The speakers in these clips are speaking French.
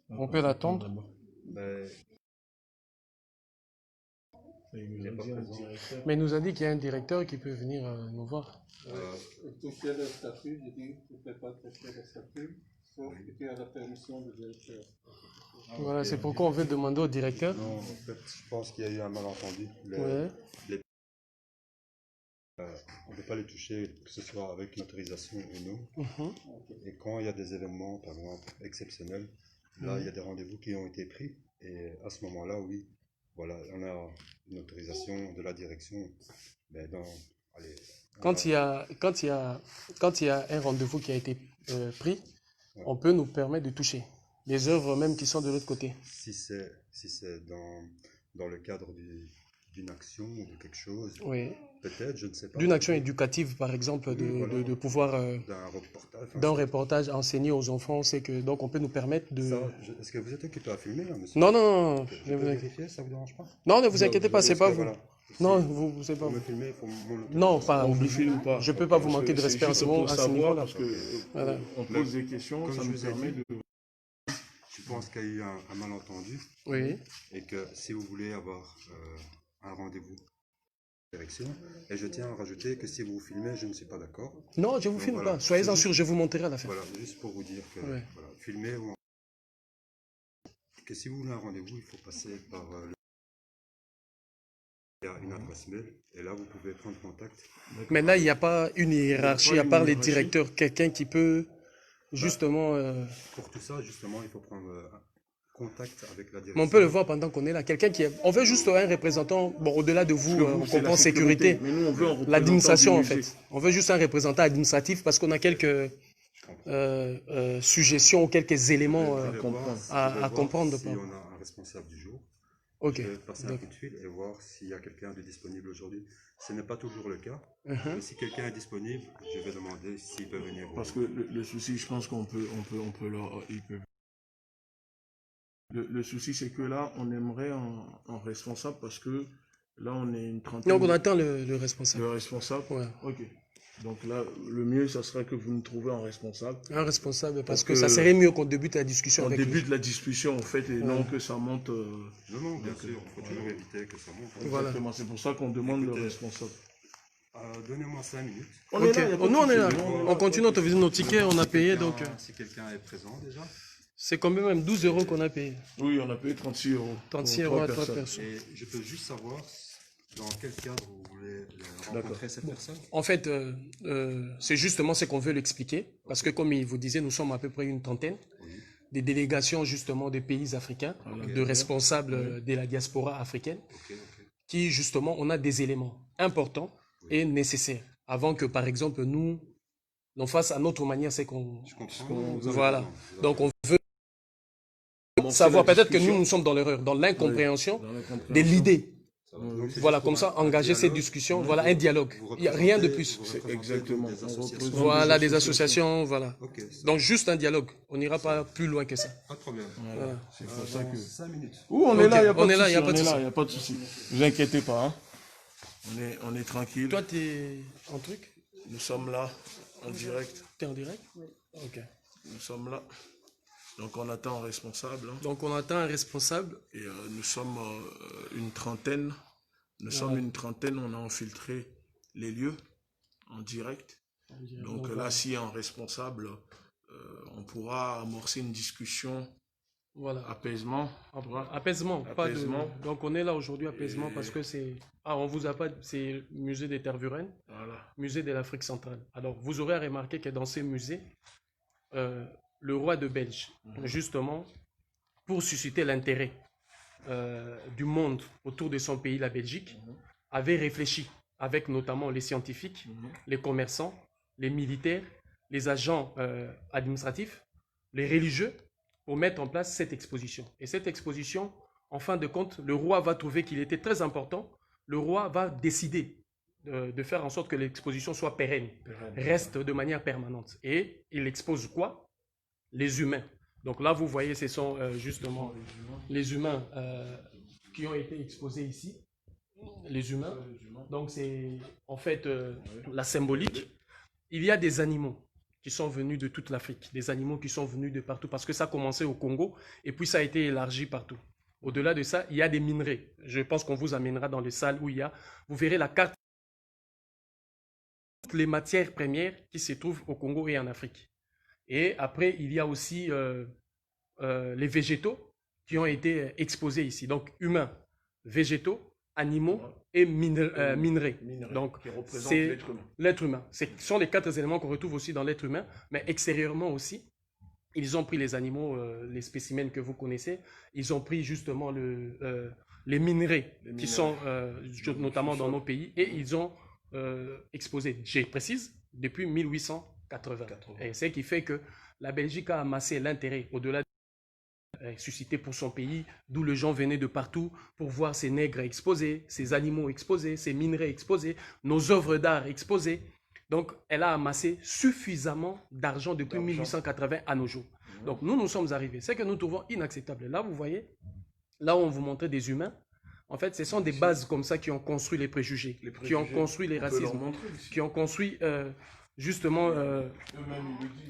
On peut l'attendre. Ben, il n'est pas présent. Mais il nous a dit qu'il y a un directeur qui peut venir nous voir. Tu fais le statut, je dis, tu ne fais pas traiter le statut, sauf que tu as la permission du directeur. Voilà, c'est pourquoi on veut demander au directeur. Non, en fait, je pense qu'il y a eu un malentendu. Ouais. On ne peut pas les toucher, que ce soit avec une autorisation ou non. Mhm. Et quand il y a des événements, par exemple, exceptionnels, là, il y a des rendez-vous qui ont été pris. Et à ce moment-là, oui, voilà, on a une autorisation de la direction. Mais allez, Quand il y a un rendez-vous qui a été pris, on peut nous permettre de toucher les œuvres même qui sont de l'autre côté. Si c'est dans le cadre d'une action ou de quelque chose, Oui. peut-être, je ne sais pas. D'une action éducative, par exemple, Oui, de pouvoir, d'un reportage enseigner aux enfants, c'est que donc on peut nous permettre de... Est-ce que vous êtes occupé à filmer, là, monsieur? Non, non, non. Je peux vérifier, ça vous dérange pas? Non, ne vous inquiétez pas, c'est pas vous. Voilà. Non, vous, c'est pas Pour me vous. filmer, il faut mon Non, pas. On ne filme pas. Je peux pas vous manquer de respect à ce niveau-là. Parce que Voilà. on pose des questions, Comme ça je nous vous ai permet dit, de... Je pense qu'il y a eu un malentendu Oui. et que si vous voulez avoir un rendez-vous direction, et je tiens à rajouter que si vous filmez, je ne suis pas d'accord. Non, je vous Donc, filme voilà. pas. Soyez-en C'est sûr, je vous montrerai à la fin. Voilà, juste pour vous dire que Ouais. voilà, filmer ou que si vous voulez un rendez-vous, il faut passer par il y a une adresse mail et là vous pouvez prendre contact. Mais là, il n'y a pas une hiérarchie, à part les directeurs, quelqu'un qui peut justement... Pour tout ça, justement, il faut prendre contact avec la Mais direction. on peut le voir pendant qu'on est là. Quelqu'un qui est... On veut juste un représentant, bon, au-delà de vous, on c'est la comprend sécurité, Mais nous, on veut un représentant l'administration du en musée. fait. On veut juste un représentant administratif parce qu'on a quelques suggestions ou quelques éléments Je vais voir à comprendre. si on a un responsable du jour. Ok. Je vais passer un coup de fil et voir s'il y a quelqu'un de disponible aujourd'hui. Ce n'est pas toujours le cas. Mais si quelqu'un est disponible, je vais demander s'il peut venir. Parce que le souci, je pense qu'on peut leur... ils peuvent... Le souci, c'est que là, on aimerait un responsable parce que là, on est une trentaine... Donc on attend le responsable. Le responsable. Ouais. Ok. Donc là, le mieux, ça serait que vous nous trouviez un responsable. Un responsable, parce que que ça serait mieux qu'on débute la discussion On avec lui. débute la discussion, en fait, et non que ça monte... Non, bien sûr, il faut toujours éviter que ça monte. Voilà. Exactement, c'est pour ça qu'on demande le responsable. Donnez-moi 5 minutes. On est là, y a pas de Nous, on est là. souci. On continue, on te visite nos tickets, on a payé, donc... Si quelqu'un est présent déjà. C'est combien même 12 € qu'on a payé. Oui, on a payé 36 €. 36 pour € à 3 personnes. personnes. Et je peux juste savoir dans quel cadre vous voulez rencontrer cette personne. En fait, c'est justement ce qu'on veut l'expliquer. Parce que comme il vous disait, nous sommes à peu près une trentaine. Des délégations justement des pays africains, de responsables de la diaspora africaine, qui justement, on a des éléments importants et nécessaires. Avant que par exemple nous, on fasse à notre manière ce qu'on... Je comprends. Voilà. Donc on veut savoir, peut-être que nous sommes dans l'erreur, dans l'incompréhension de l'idée. Voilà, comme ça, engager cette discussion, voilà, un dialogue. Il n'y a rien de plus. Exactement. Voilà, des associations, voilà. Ok, Donc juste un dialogue. On n'ira pas plus loin que ça. pas de problème. Voilà. C'est pour ça que... 5 minutes. on est là, il on est là, n'y y a pas de souci. a pas de souci. Ne vous inquiétez pas. Hein. On est tranquille. Toi, t'es en truc? Nous sommes là, en direct. T'es en direct? Ok. Nous sommes là. Donc on attend un responsable. Hein. Donc on attend un responsable. Et nous sommes une trentaine. Nous sommes une trentaine, on a infiltré les lieux en direct. Donc là, s'il y a un responsable, on pourra amorcer une discussion. Voilà. Apaisement. Apaisement. Pas de... Apaisement. Donc on est là aujourd'hui, apaisement, parce que c'est... Ah, on vous a pas... C'est musée des Tervuren, Voilà. musée de l'Afrique centrale. Alors vous aurez remarqué que dans ces musées, le roi de Belge, justement, pour susciter l'intérêt du monde autour de son pays, la Belgique, avait réfléchi avec notamment les scientifiques, les commerçants, les militaires, les agents administratifs, les religieux, pour mettre en place cette exposition. Et cette exposition, en fin de compte, le roi va trouver qu'il était très important. Le roi va décider de faire en sorte que l'exposition soit pérenne, reste de manière permanente. Et il expose quoi? Les humains. Donc là, vous voyez, ce sont justement les humains qui ont été exposés ici. Les humains. Donc c'est en fait la symbolique. Il y a des animaux qui sont venus de toute l'Afrique, des animaux qui sont venus de partout, parce que ça a commencé au Congo et puis ça a été élargi partout. Au-delà de ça, il y a des minerais. Je pense qu'on vous amènera dans les salles où il y a, vous verrez la carte, les matières premières qui se trouvent au Congo et en Afrique. Et après, il y a aussi les végétaux qui ont été exposés ici. Donc, humains, végétaux, animaux et minerais. Donc, qui représente c'est l'être humain. l'être humain. Ce sont les 4 éléments qu'on retrouve aussi dans l'être humain, mais extérieurement aussi. Ils ont pris les animaux, les spécimens que vous connaissez. Ils ont pris justement les minerais qui sont notamment dans nos pays et ils ont exposé, je précise, depuis 1880. Et c'est ce qui fait que la Belgique a amassé l'intérêt au-delà suscité pour son pays, d'où les gens venaient de partout pour voir ces nègres exposés, ces animaux exposés, ces minerais exposés, nos œuvres d'art exposées. Donc, elle a amassé suffisamment d'argent depuis 1880 à nos jours. Donc, nous sommes arrivés. C'est que nous trouvons inacceptable. Là, vous voyez, là où on vous montrait des humains, en fait, ce sont des bases comme ça qui ont construit les préjugés, qui ont construit les racismes, qui ont construit justement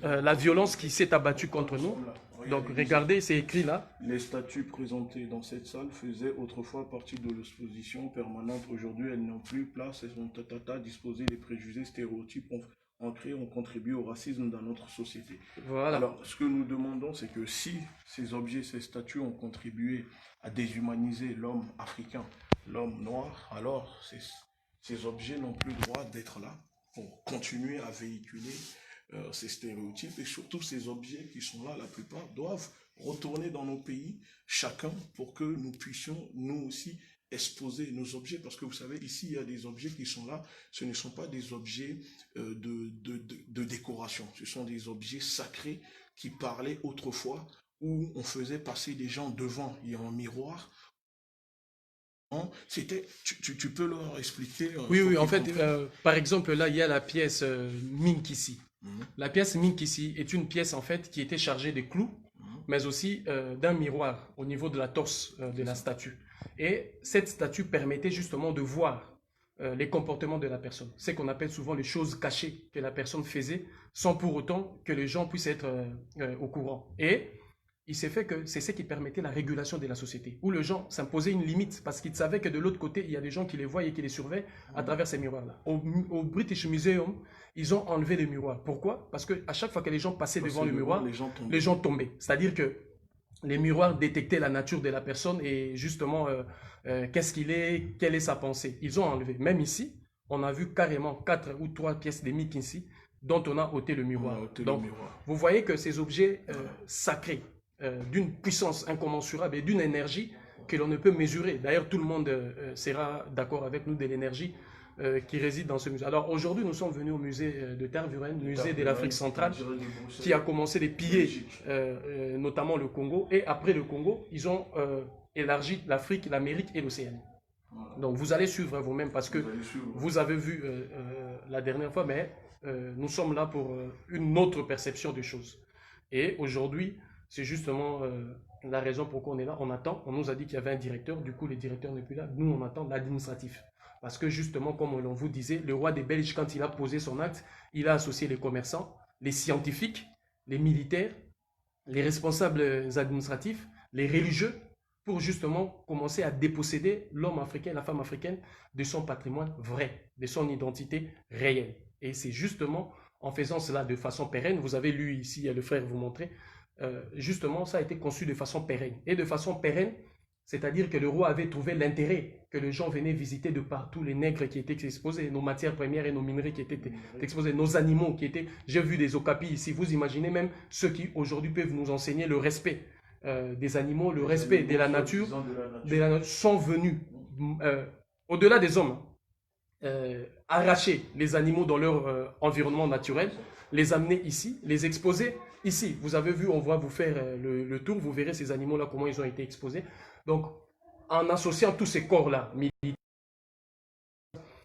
la violence qui s'est abattue contre nous. Donc, regardez, c'est écrit là. Les statues présentées dans cette salle faisaient autrefois partie de l'exposition permanente. Aujourd'hui, elles n'ont plus place. Elles sont disposées. Les préjugés, stéréotypes ancrés ont contribué au racisme dans notre société. Voilà. Alors, ce que nous demandons, c'est que si ces objets, ces statues ont contribué à déshumaniser l'homme africain, l'homme noir, alors ces objets n'ont plus le droit d'être là pour continuer à véhiculer ces stéréotypes, et surtout ces objets qui sont là, la plupart doivent retourner dans nos pays, chacun, pour que nous puissions nous aussi exposer nos objets, parce que vous savez, ici il y a des objets qui sont là, ce ne sont pas des objets de décoration, ce sont des objets sacrés qui parlaient autrefois, où on faisait passer des gens devant, il y a un miroir. Tu peux leur expliquer Oui, en fait, par exemple, là, il y a la pièce Minkissi. La pièce Minkissi est une pièce, en fait, qui était chargée de clous, mais aussi d'un miroir au niveau de la torse de la statue. Et cette statue permettait justement de voir les comportements de la personne. C'est qu'on appelle souvent les choses cachées que la personne faisait, sans pour autant que les gens puissent être au courant. Et il s'est fait que c'est ce qui permettait la régulation de la société, où les gens s'imposaient une limite, parce qu'ils savaient que de l'autre côté, il y a des gens qui les voient et qui les surveillent à travers ces miroirs-là. Au British Museum, ils ont enlevé les miroirs. Pourquoi? Parce qu'à chaque fois que les gens passaient devant le miroir, les gens tombaient. C'est-à-dire que les miroirs détectaient la nature de la personne et justement, qu'est-ce qu'il est, quelle est sa pensée. Ils ont enlevé. Même ici, on a vu carrément 4 ou 3 pièces de Minkissi dont on a ôté le miroir. Donc, vous voyez que ces objets sacrés, d'une puissance incommensurable et d'une énergie que l'on ne peut mesurer. D'ailleurs, tout le monde sera d'accord avec nous de l'énergie qui réside dans ce musée. Alors aujourd'hui, nous sommes venus au musée de Tervuren, musée de l'Afrique centrale, qui a commencé de piller notamment le Congo. Et après le Congo, ils ont élargi l'Afrique, l'Amérique et l'Océanie. Donc vous allez suivre vous-même parce que vous avez vu la dernière fois, mais nous sommes là pour une autre perception des choses. Et aujourd'hui, c'est justement la raison pour laquelle on est là. On attend. On nous a dit qu'il y avait un directeur. Du coup, le directeur n'est plus là. Nous, on attend l'administratif. Parce que justement, comme on vous disait, le roi des Belges, quand il a posé son acte, il a associé les commerçants, les scientifiques, les militaires, les responsables administratifs, les religieux, pour justement commencer à déposséder l'homme africain, la femme africaine de son patrimoine vrai, de son identité réelle. Et c'est justement en faisant cela de façon pérenne, vous avez lu ici, le frère vous montrer, justement, ça a été conçu de façon pérenne. Et de façon pérenne, c'est-à-dire que le roi avait trouvé l'intérêt que les gens venaient visiter de partout, les nègres qui étaient exposés, nos matières premières et nos minerais qui étaient exposés, nos animaux qui étaient... J'ai vu des okapis ici, vous imaginez même ceux qui aujourd'hui peuvent nous enseigner le respect des animaux, le respect de la nature, sont venus, au-delà des hommes, arracher les animaux dans leur environnement naturel, les amener ici, les exposer ici. Vous avez vu, on va vous faire le tour, vous verrez ces animaux-là, comment ils ont été exposés. Donc, en associant tous ces corps-là,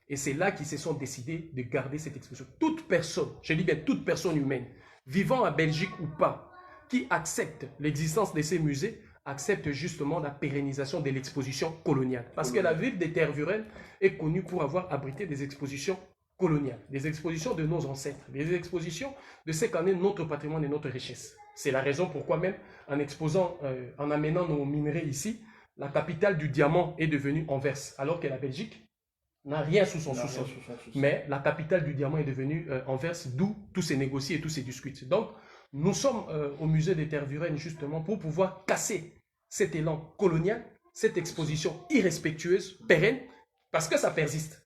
et c'est là qu'ils se sont décidés de garder cette exposition. Toute personne, je dis bien toute personne humaine, vivant en Belgique ou pas, qui accepte l'existence de ces musées, accepte justement la pérennisation de l'exposition coloniale. Parce que la ville de Tervuren est connue pour avoir abrité des expositions coloniale, des expositions de nos ancêtres, des expositions de ce qu'en est notre patrimoine et notre richesse. C'est la raison pourquoi même, en exposant, en amenant nos minerais ici, la capitale du diamant est devenue Anvers, alors que la Belgique n'a rien sous son sous-sol. Mais la capitale du diamant est devenue Anvers, d'où tous ces négociés et tous ces discutes. Donc, nous sommes au musée des Tervuren justement pour pouvoir casser cet élan colonial, cette exposition irrespectueuse, pérenne, parce que ça persiste.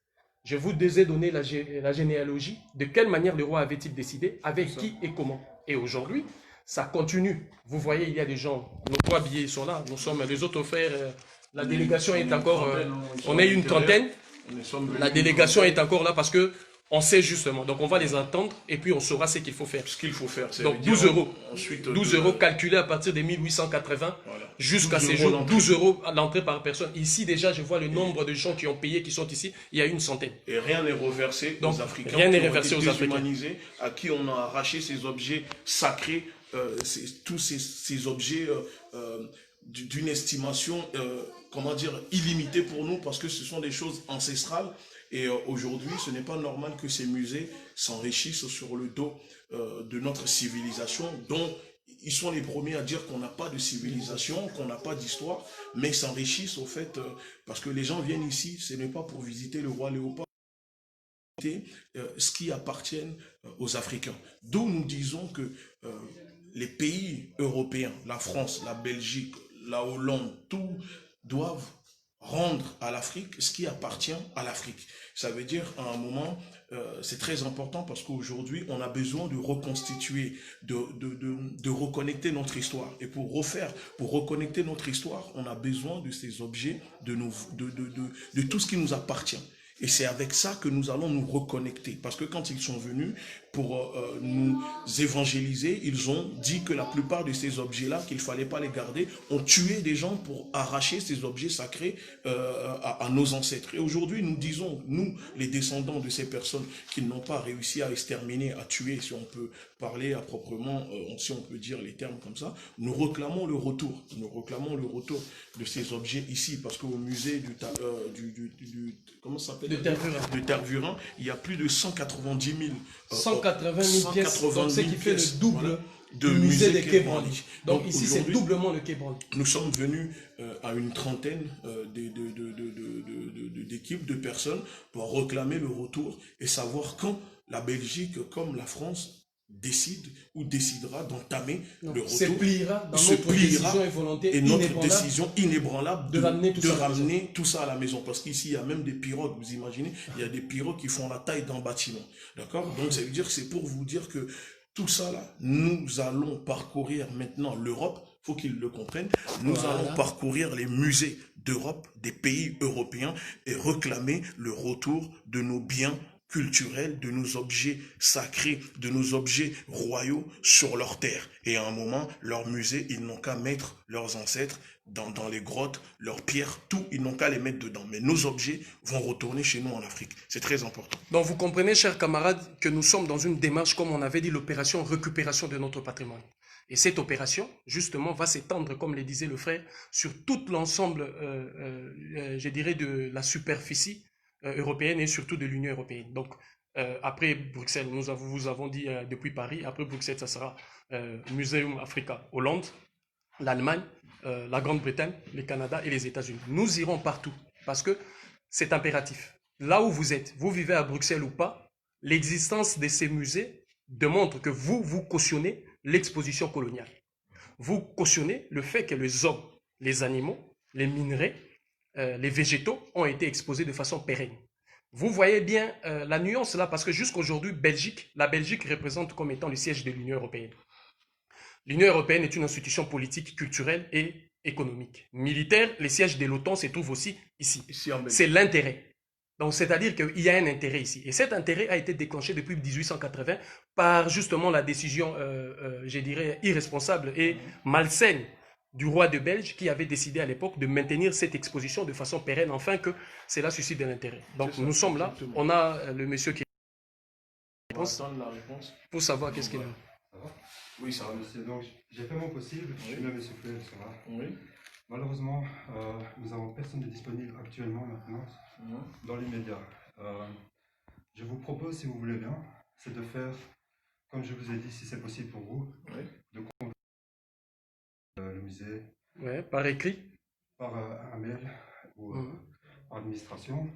Je vous ai donné la généalogie, de quelle manière le roi avait-il décidé, avec qui et comment. Et aujourd'hui, ça continue. Vous voyez, il y a des gens, nos 3 billets sont là, nous sommes les autres frères, la délégation est encore, on est une trentaine, la délégation est encore là parce que on sait justement, donc on va les entendre et puis on saura ce qu'il faut faire. Ce qu'il faut faire, c'est donc 12 euros. Ensuite, 12 euros calculés à partir de 1880 voilà, jusqu'à ces jours. 12 euros à l'entrée par personne. Ici déjà, je vois le nombre de gens qui ont payé, qui sont ici. Il y a une centaine. Et rien n'est reversé donc, aux Africains. Rien n'est reversé aux Africains. À qui on a arraché ces objets sacrés, tous ces objets d'une estimation, comment dire, illimitée pour nous, parce que ce sont des choses ancestrales. Et aujourd'hui, ce n'est pas normal que ces musées s'enrichissent sur le dos de notre civilisation, dont ils sont les premiers à dire qu'on n'a pas de civilisation, qu'on n'a pas d'histoire, mais s'enrichissent au fait, parce que les gens viennent ici, ce n'est pas pour visiter le roi Léopold, ce qui appartient aux Africains. D'où nous disons que les pays européens, la France, la Belgique, la Hollande, tous doivent rendre à l'Afrique ce qui appartient à l'Afrique. Ça veut dire, à un moment, c'est très important parce qu'aujourd'hui, on a besoin de reconstituer, de reconnecter notre histoire. Et pour reconnecter notre histoire, on a besoin de ces objets, de tout ce qui nous appartient. Et c'est avec ça que nous allons nous reconnecter. Parce que quand ils sont venus pour nous évangéliser, ils ont dit que la plupart de ces objets-là, qu'il ne fallait pas les garder, ont tué des gens pour arracher ces objets sacrés à nos ancêtres. Et aujourd'hui, nous disons, nous, les descendants de ces personnes qui n'ont pas réussi à exterminer, à tuer, si on peut parler à proprement, si on peut dire les termes comme ça, nous réclamons le retour. Nous réclamons le retour de ces objets ici, parce qu'au musée comment ça s'appelle, de Tervuren, il y a plus de 190 000 pièces, donc ce qui fait le double, voilà, du musée de Quai Branly. Donc ici, c'est doublement le Quai Branly. Nous sommes venus à une trentaine d'équipes, de personnes, pour réclamer le retour et savoir quand la Belgique, comme la France, décide ou décidera d'entamer le retour, se pliera dans notre décision et volonté et notre décision inébranlable de ramener tout ça à la maison. Parce qu'ici, il y a même des pirogues, vous imaginez, il y a des pirogues qui font la taille d'un bâtiment. D'accord? Donc, ça veut dire que c'est pour vous dire que tout ça, là, nous allons parcourir maintenant l'Europe, il faut qu'ils le comprennent, nous allons parcourir les musées d'Europe, des pays européens, et réclamer le retour de nos biens culturels, de nos objets sacrés, de nos objets royaux sur leur terre. Et à un moment, leur musée, ils n'ont qu'à mettre leurs ancêtres dans les grottes, leurs pierres, tout, ils n'ont qu'à les mettre dedans. Mais nos objets vont retourner chez nous en Afrique. C'est très important. Donc vous comprenez, chers camarades, que nous sommes dans une démarche, comme on avait dit, l'opération récupération de notre patrimoine. Et cette opération, justement, va s'étendre, comme le disait le frère, sur tout l'ensemble, je dirais, de la superficie européenne et surtout de l'Union européenne. Donc, après Bruxelles, nous vous avons dit depuis Paris, après Bruxelles, ça sera Museum Africa Hollande, l'Allemagne, la Grande-Bretagne, le Canada et les États-Unis. Nous irons partout parce que c'est impératif. Là où vous êtes, vous vivez à Bruxelles ou pas, l'existence de ces musées démontre que vous cautionnez l'exposition coloniale. Vous cautionnez le fait que les hommes, les animaux, les minerais, les végétaux ont été exposés de façon pérenne. Vous voyez bien la nuance là, parce que jusqu'à aujourd'hui, la Belgique représente comme étant le siège de l'Union européenne. L'Union européenne est une institution politique, culturelle et économique. Militaire, les sièges de l'OTAN se trouvent aussi ici. C'est l'intérêt. Donc, c'est-à-dire qu'il y a un intérêt ici. Et cet intérêt a été déclenché depuis 1880 par justement la décision, je dirais, irresponsable et malsaine du roi de Belge qui avait décidé à l'époque de maintenir cette exposition de façon pérenne, afin que cela suscite de l'intérêt. Donc, nous sommes là. Exactement. On a le monsieur qui la réponse pour savoir qu'est-ce qu'il a. Ça va? Oui, ça va. Donc, j'ai fait mon possible. Je suis là, monsieur Fleuel, ça va? Oui. Malheureusement, nous n'avons personne de disponible actuellement maintenant dans les médias. Je vous propose, si vous voulez bien, c'est de faire, comme je vous ai dit, si c'est possible pour vous, Oui. de convoquer le musée Ouais, par écrit. par un mail ou Mhm. administration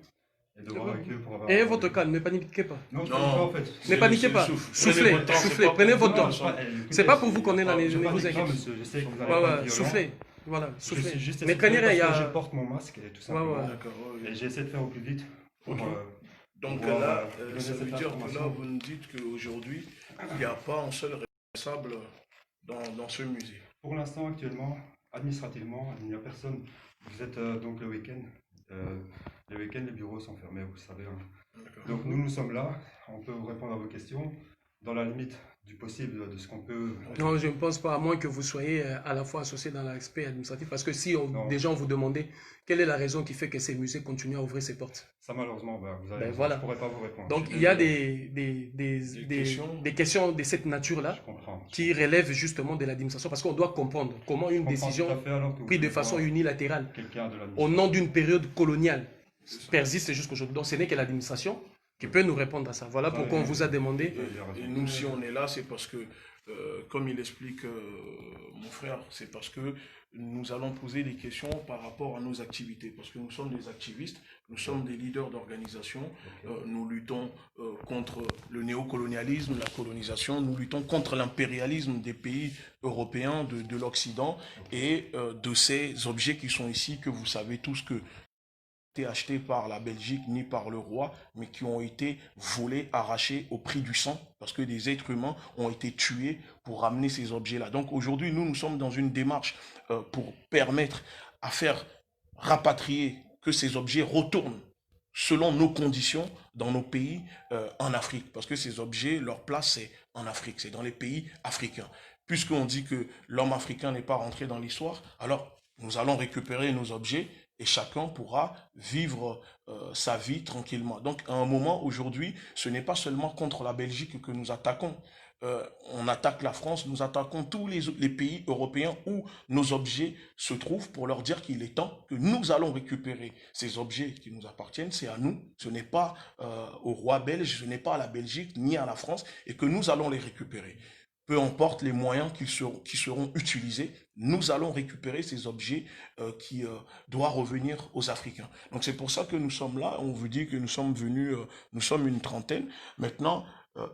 et de voir avec eux pour avoir... Et votre calme, ne paniquez pas. Non, je Non. ne pas en fait. Ne paniquez pas. Soufflez, Prenez votre temps, c'est soufflez, pas prenez pour votre nous, temps. Écoutez, C'est pas pour vous qu'on est là, ne je vous pas inquiétez. monsieur, je sais que vous allez Ouais, pas ouais, être violent. soufflez. Voilà, Je soufflez. suis juste Mais craignez rien, il y parce que a... je porte mon masque et tout simplement. ouais. D'accord. Et j'ai essayé de faire au plus vite pour... Ok. Donc pour, là, donner ça cette veut dire que là, information. vous nous dites qu'aujourd'hui, il n'y a pas un seul responsable dans ce musée. Pour l'instant, actuellement, administrativement, il n'y a personne. Vous êtes donc le week-end. Les week-ends, les bureaux sont fermés, vous le savez. Hein. D'accord. Donc nous sommes là. On peut vous répondre à vos questions dans la limite du possible de ce qu'on peut. Non, je ne pense pas, à moins que vous soyez à la fois associé dans l'aspect administratif. Parce que si Non. des gens vous demandaient quelle est la raison qui fait que ces musées continuent à ouvrir ses portes. Ça, malheureusement, vous avez, Ben voilà. je ne pourrais pas vous répondre. Donc Je suis il y a désolé. des questions de cette nature-là Je comprends. qui relèvent justement de l'administration. Parce qu'on doit comprendre comment une Je comprends décision tout à fait, alors que vous prise de voulez façon voir unilatérale quelqu'un de au l'administration. nom d'une période coloniale C'est ça. persiste jusqu'aujourd'hui. Donc ce n'est que l'administration qui peut nous répondre à ça. Voilà pourquoi on vous a demandé. Et nous, si on est là, c'est parce que, comme il explique mon frère, c'est parce que nous allons poser des questions par rapport à nos activités. Parce que nous sommes des activistes, nous sommes des leaders d'organisation, nous luttons contre le néocolonialisme, la colonisation, nous luttons contre l'impérialisme des pays européens, de l'Occident et de ces objets qui sont ici, que vous savez tous que été achetés par la Belgique ni par le roi, mais qui ont été volés, arrachés au prix du sang, parce que des êtres humains ont été tués pour ramener ces objets-là. Donc aujourd'hui, nous sommes dans une démarche pour permettre à faire rapatrier, que ces objets retournent selon nos conditions dans nos pays en Afrique, parce que ces objets, leur place c'est en Afrique, c'est dans les pays africains. Puisqu'on dit que l'homme africain n'est pas rentré dans l'histoire, alors nous allons récupérer nos objets et chacun pourra vivre sa vie tranquillement. Donc, à un moment, aujourd'hui, ce n'est pas seulement contre la Belgique que nous attaquons. On attaque la France, nous attaquons tous les pays européens où nos objets se trouvent pour leur dire qu'il est temps que nous allons récupérer ces objets qui nous appartiennent. C'est à nous, ce n'est pas au roi belge, ce n'est pas à la Belgique ni à la France, et que nous allons les récupérer. Peu importe les moyens qui seront utilisés, nous allons récupérer ces objets qui doivent revenir aux Africains. Donc c'est pour ça que nous sommes là. On vous dit que nous sommes venus, nous sommes une trentaine. Maintenant,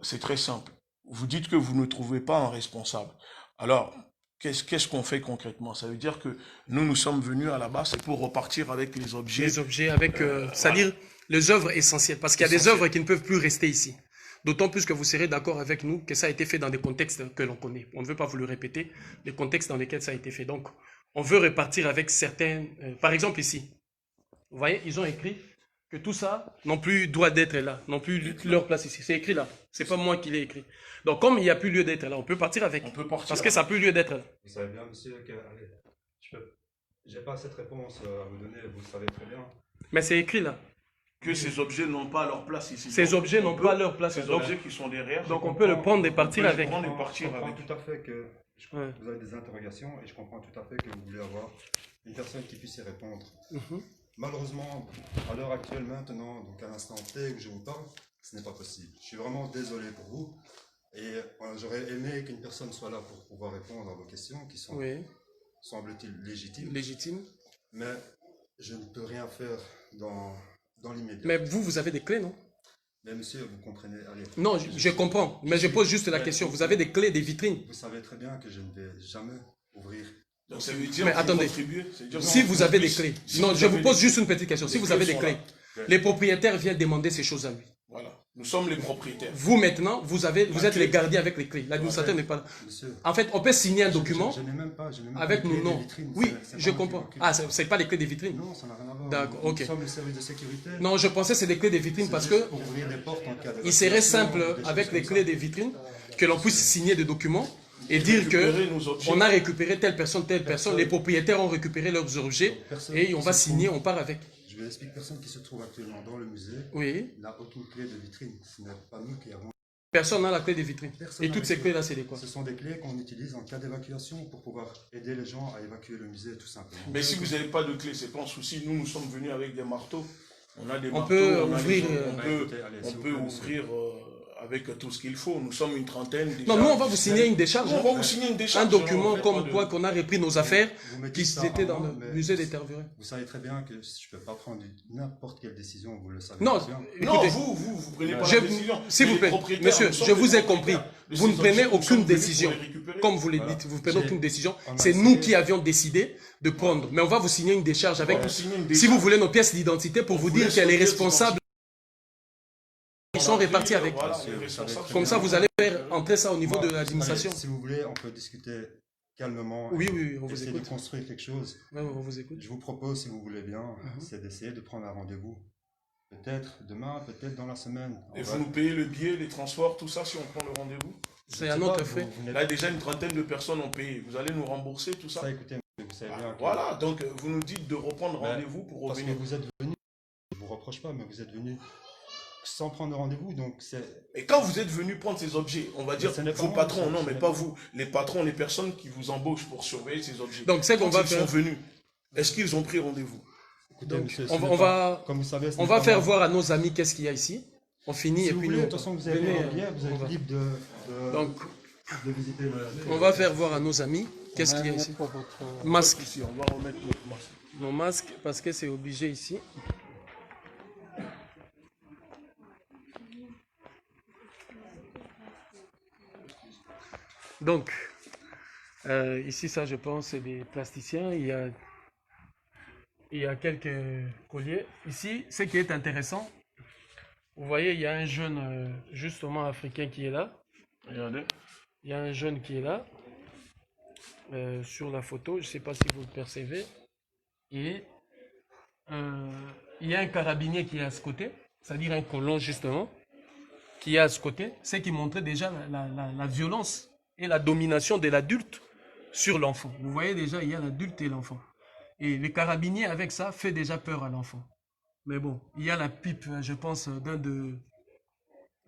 c'est très simple. Vous dites que vous ne trouvez pas un responsable. Alors, qu'est-ce qu'on fait concrètement? Ça veut dire que nous sommes venus à la base, c'est pour repartir avec les objets. Les objets avec, c'est-à-dire les œuvres essentielles. Parce qu'il y a des œuvres qui ne peuvent plus rester ici. D'autant plus que vous serez d'accord avec nous que ça a été fait dans des contextes que l'on connaît. On ne veut pas vous le répéter, les contextes dans lesquels ça a été fait. Donc, on veut repartir avec certains... par exemple ici, vous voyez, ils ont écrit que tout ça n'ont plus droit d'être là, n'ont plus leur place ici. C'est écrit là. C'est pas moi qui l'ai écrit. Donc, comme il n'y a plus lieu d'être là, on peut partir avec. On peut partir. Parce que ça n'a plus lieu d'être là. Vous savez bien, monsieur, que j'ai pas cette réponse à vous donner, vous le savez très bien. Mais c'est écrit là. Que ces objets n'ont pas leur place ici. Ces Donc, objets n'ont pas leur place. Ces Donc, objets qui sont derrière. donc on peut le prendre et partir on peut avec. le prendre et partir Je comprends avec. tout à fait que Ouais. vous avez des interrogations et je comprends tout à fait que vous voulez avoir une personne qui puisse y répondre. Mhm. Malheureusement, à l'heure actuelle maintenant, donc à l'instant T où je vous parle, ce n'est pas possible. Je suis vraiment désolé pour vous et j'aurais aimé qu'une personne soit là pour pouvoir répondre à vos questions qui sont, Oui, semble-t-il, légitimes. légitime. Mais je ne peux rien faire dans l'immédiat. Mais vous avez des clés, non? Mais monsieur, vous comprenez, allez. Non, je comprends, mais je pose juste la question. Vous avez des clés, des vitrines. Vous savez très bien que je ne vais jamais ouvrir. Donc ça veut dire Mais qu'il faut attendez, contribuer, ça veut dire si qu'on vous avez des puisse- clés, si non, vous je avez vous pose des- juste une petite question. Si les vous clés avez des sont clés, là. les propriétaires viennent demander ces choses à lui. Voilà, nous sommes les propriétaires. Vous maintenant, vous êtes les gardiens avec les clés. L'administrateur n'est pas là. Monsieur, En fait, on peut signer un document je n'ai même pas avec les nos clés noms. des vitrines. Oui, C'est je pas moi qui comprends. m'occupe. Ah, c'est pas les clés des vitrines. Non, ça n'a rien à voir. D'accord, Nous ok. sommes le service de sécurité. Non, je pensais que c'est des clés des vitrines C'est parce juste que pour ouvrir des portes en cas il serait d'évacuation, simple des choses avec les comme clés ça. des vitrines que l'on puisse signer des documents et dire que Récupérer nos objets. on a récupéré telle personne, les propriétaires ont récupéré leurs objets Personne et on qui va se signer, trouve- on part avec. Je vais expliquer, personne qui se trouve actuellement dans le musée Oui, n'a aucune clé de vitrine. Ce n'est pas nous qui avons. personne n'a la clé des vitrines. Personne Et n'a toutes la ces clé. clés-là, c'est des quoi? Ce sont des clés qu'on utilise en cas d'évacuation pour pouvoir aider les gens à évacuer le musée tout simplement. Mais si vous n'avez pas de clé, c'est pas un souci. Nous sommes venus avec des marteaux. On a des On marteaux, peut on a ouvrir, des- Allez, on s'il vous peut plaît, monsieur. ouvrir avec tout ce qu'il faut. Nous sommes une trentaine déjà. Non, nous, on va vous signer une décharge. On va vous signer une décharge. Un document En fait, comme pas de- quoi qu'on a repris nos affaires Vous mettez qui ça étaient en dans main, le mais musée des Tervuren. Vous savez très bien que je ne peux pas prendre n'importe quelle décision, vous le savez Non, très bien. Non, écoutez, vous prenez pas je- la décision. s'il Mais vous les plaît, propriétaires, monsieur, nous sommes je les vous ai propriétaires compris. de Vous ne ces prenez objets, nous sommes aucune venus pour décision. les récupérer. Comme vous le Voilà. dites, vous ne prenez aucune décision. on a C'est essayé- nous qui avions décidé de prendre. Mais on va vous signer une décharge avec, On va vous signer une si décharge. vous voulez, nos pièces d'identité pour vous vous dire laisse qu'elle nos est pièces responsable. Ils sont répartis avec. Voilà, Monsieur, les vous savez responsables très Comme bien. ça, vous allez faire entrer ça au niveau Moi, de l'administration. allez, si vous voulez, on peut discuter calmement. Oui, et oui, on vous essayer écoute. de construire quelque chose. Ouais, on vous écoute. Je vous propose, si vous voulez bien, c'est d'essayer de prendre un rendez-vous. Peut-être demain, peut-être dans la semaine. Et On vous va- nous payez le billet, les transports, tout ça si on prend le rendez-vous. je C'est sais un pas, autre vous- fait. vous n'êtes- Là, déjà une trentaine de personnes ont payé. Vous allez nous rembourser tout ça. Ça, écoutez, vous savez bien que- Voilà, donc vous nous dites de reprendre Ben, rendez-vous pour Parce que revenir. vous êtes venu, je vous reproche pas, mais vous êtes venu sans prendre de rendez-vous, donc c'est... Et quand vous êtes venu prendre ces objets, on va dire ce n'est pas vos moi, patrons, ce non, n'est mais pas pas moi. vous, les patrons, les personnes qui vous embauchent pour surveiller ces objets. Donc, c'est qu'on Quand va ils sont faire. venus, est-ce qu'ils ont pris rendez-vous? Écoutez, Donc, monsieur, ce on n'est va- pas- comme vous savez, ce On n'est va pas faire moi. voir à nos amis qu'est-ce qu'il y a ici. On finit Si et vous puis voulez, nous. de toute façon, vous avez venez, un billet, vous on êtes va. libre Donc, de visiter le... on va faire voir à nos amis qu'est-ce qu'il y a ici. Pour votre... Masque. Ici, on va remettre notre masque. Nos masques, parce que c'est obligé ici. Donc, ici, ça, je pense, c'est des plasticiens. Il y a quelques colliers. Ici, ce qui est intéressant, vous voyez, il y a un jeune, justement, africain qui est là. Regardez. Il y a un jeune qui est là, sur la photo, je ne sais pas si vous le percevez. Et il y a un carabinier qui est à ce côté, c'est-à-dire un colon justement, qui est à ce côté, ce qui montrait déjà la violence et la domination de l'adulte sur l'enfant. Vous voyez déjà, il y a l'adulte et l'enfant. Et le carabinier avec ça fait déjà peur à l'enfant. Mais bon, il y a la pipe, je pense, de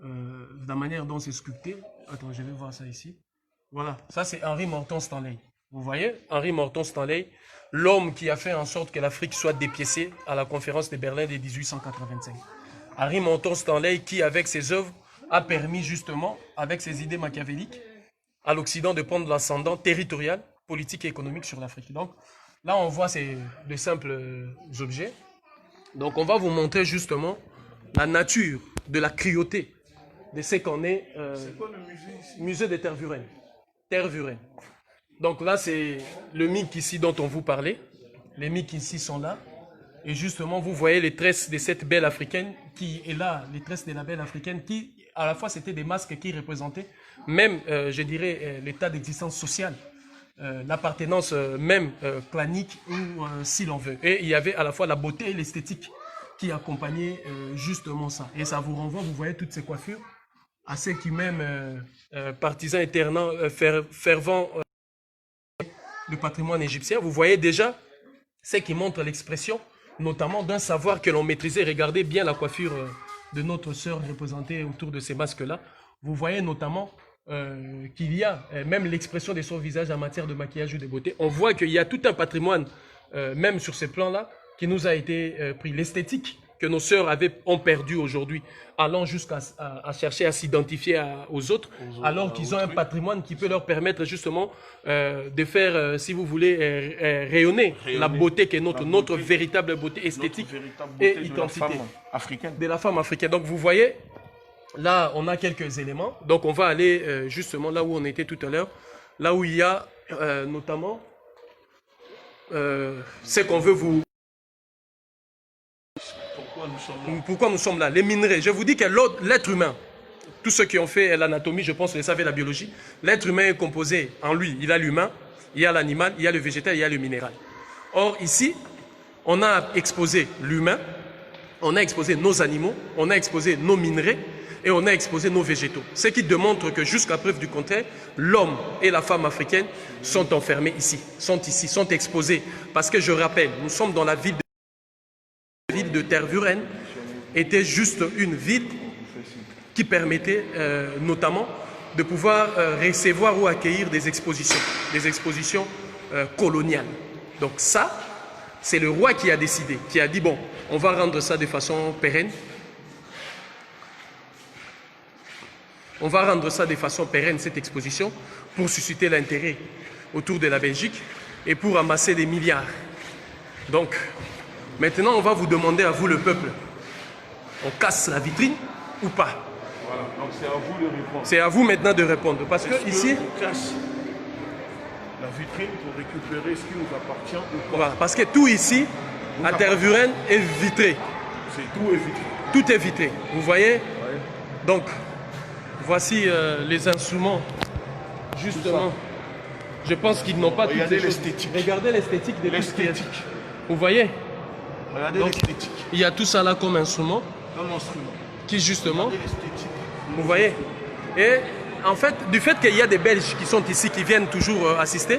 la manière dont c'est sculpté. Attends, je vais voir ça ici. Voilà, ça c'est Henri Morton Stanley. Vous voyez, Henri Morton Stanley, l'homme qui a fait en sorte que l'Afrique soit dépiécée à la conférence de Berlin de 1885. Henri Morton Stanley qui, avec ses œuvres, a permis justement, avec ses idées machiavéliques, à l'Occident de prendre l'ascendant territorial, politique et économique sur l'Afrique. Donc là, on voit de simples objets. Donc on va vous montrer justement la nature de la cruauté de ce qu'on est. C'est quoi le musée ici? Musée des Tervuren. Tervuren. Donc là, c'est le mic ici dont on vous parlait. Les mics ici sont là. Et justement, vous voyez les tresses de cette belle africaine qui est là, les tresses de la belle africaine qui, à la fois, c'était des masques qui représentaient même, je dirais, l'état d'existence sociale, l'appartenance même clanique ou si l'on veut. Et il y avait à la fois la beauté et l'esthétique qui accompagnaient justement ça. Et ça vous renvoie, vous voyez toutes ces coiffures, à ceux qui même, partisans éternels, fervents du patrimoine égyptien, vous voyez déjà ce qui montre l'expression, notamment d'un savoir que l'on maîtrisait. Regardez bien la coiffure de notre sœur représentée autour de ces masques-là. Vous voyez notamment qu'il y a même l'expression de son visage en matière de maquillage ou de beauté. On voit qu'il y a tout un patrimoine, même sur ces plans-là, qui nous a été pris. L'esthétique que nos sœurs ont perdu aujourd'hui, allant jusqu'à chercher à s'identifier aux autres, alors qu'ils ont un patrimoine qui peut leur permettre justement de faire, si vous voulez, rayonner la beauté qui est notre véritable beauté esthétique et identité africaine. de la femme africaine. Donc vous voyez, là on a quelques éléments. Donc on va aller justement là où on était tout à l'heure, là où il y a notamment ce qu'on veut vous... Pourquoi nous sommes là? Les minerais. Je vous dis que l'être humain, tous ceux qui ont fait l'anatomie, je pense, vous savez, la biologie, l'être humain est composé en lui. Il a l'humain, il y a l'animal, il y a le végétal, il y a le minéral. Or, ici, on a exposé l'humain, on a exposé nos animaux, on a exposé nos minerais et on a exposé nos végétaux. Ce qui démontre que jusqu'à preuve du contraire, l'homme et la femme africaine sont enfermés ici, sont exposés. Parce que je rappelle, nous sommes dans la ville de Tervuren, était juste une ville qui permettait notamment de pouvoir recevoir ou accueillir des expositions coloniales. Donc ça, c'est le roi qui a décidé, qui a dit, bon, on va rendre ça de façon pérenne. On va rendre ça de façon pérenne, cette exposition, pour susciter l'intérêt autour de la Belgique et pour amasser des milliards. Donc, maintenant, on va vous demander à vous, le peuple, on casse la vitrine ou pas? Voilà, donc c'est à vous de répondre. C'est à vous maintenant de répondre. Parce que ici, on casse la vitrine pour récupérer ce qui nous appartient ou pas? voilà, parce que tout ici, à Tervuren, est vitré. C'est tout est vitré. Tout est vitré. Vous voyez? Donc, voici les instruments. Justement, je pense qu'ils n'ont pas toutes Regardez ces choses. l'esthétique. Regardez l'esthétique de tout ce qui est. L'esthétique. Vous voyez? Regardez Donc, l'esthétique. il y a tout ça là comme instrument Comme instrument. qui justement, Regardez l'esthétique. vous voyez? Et en fait, du fait qu'il y a des Belges qui sont ici, qui viennent toujours assister,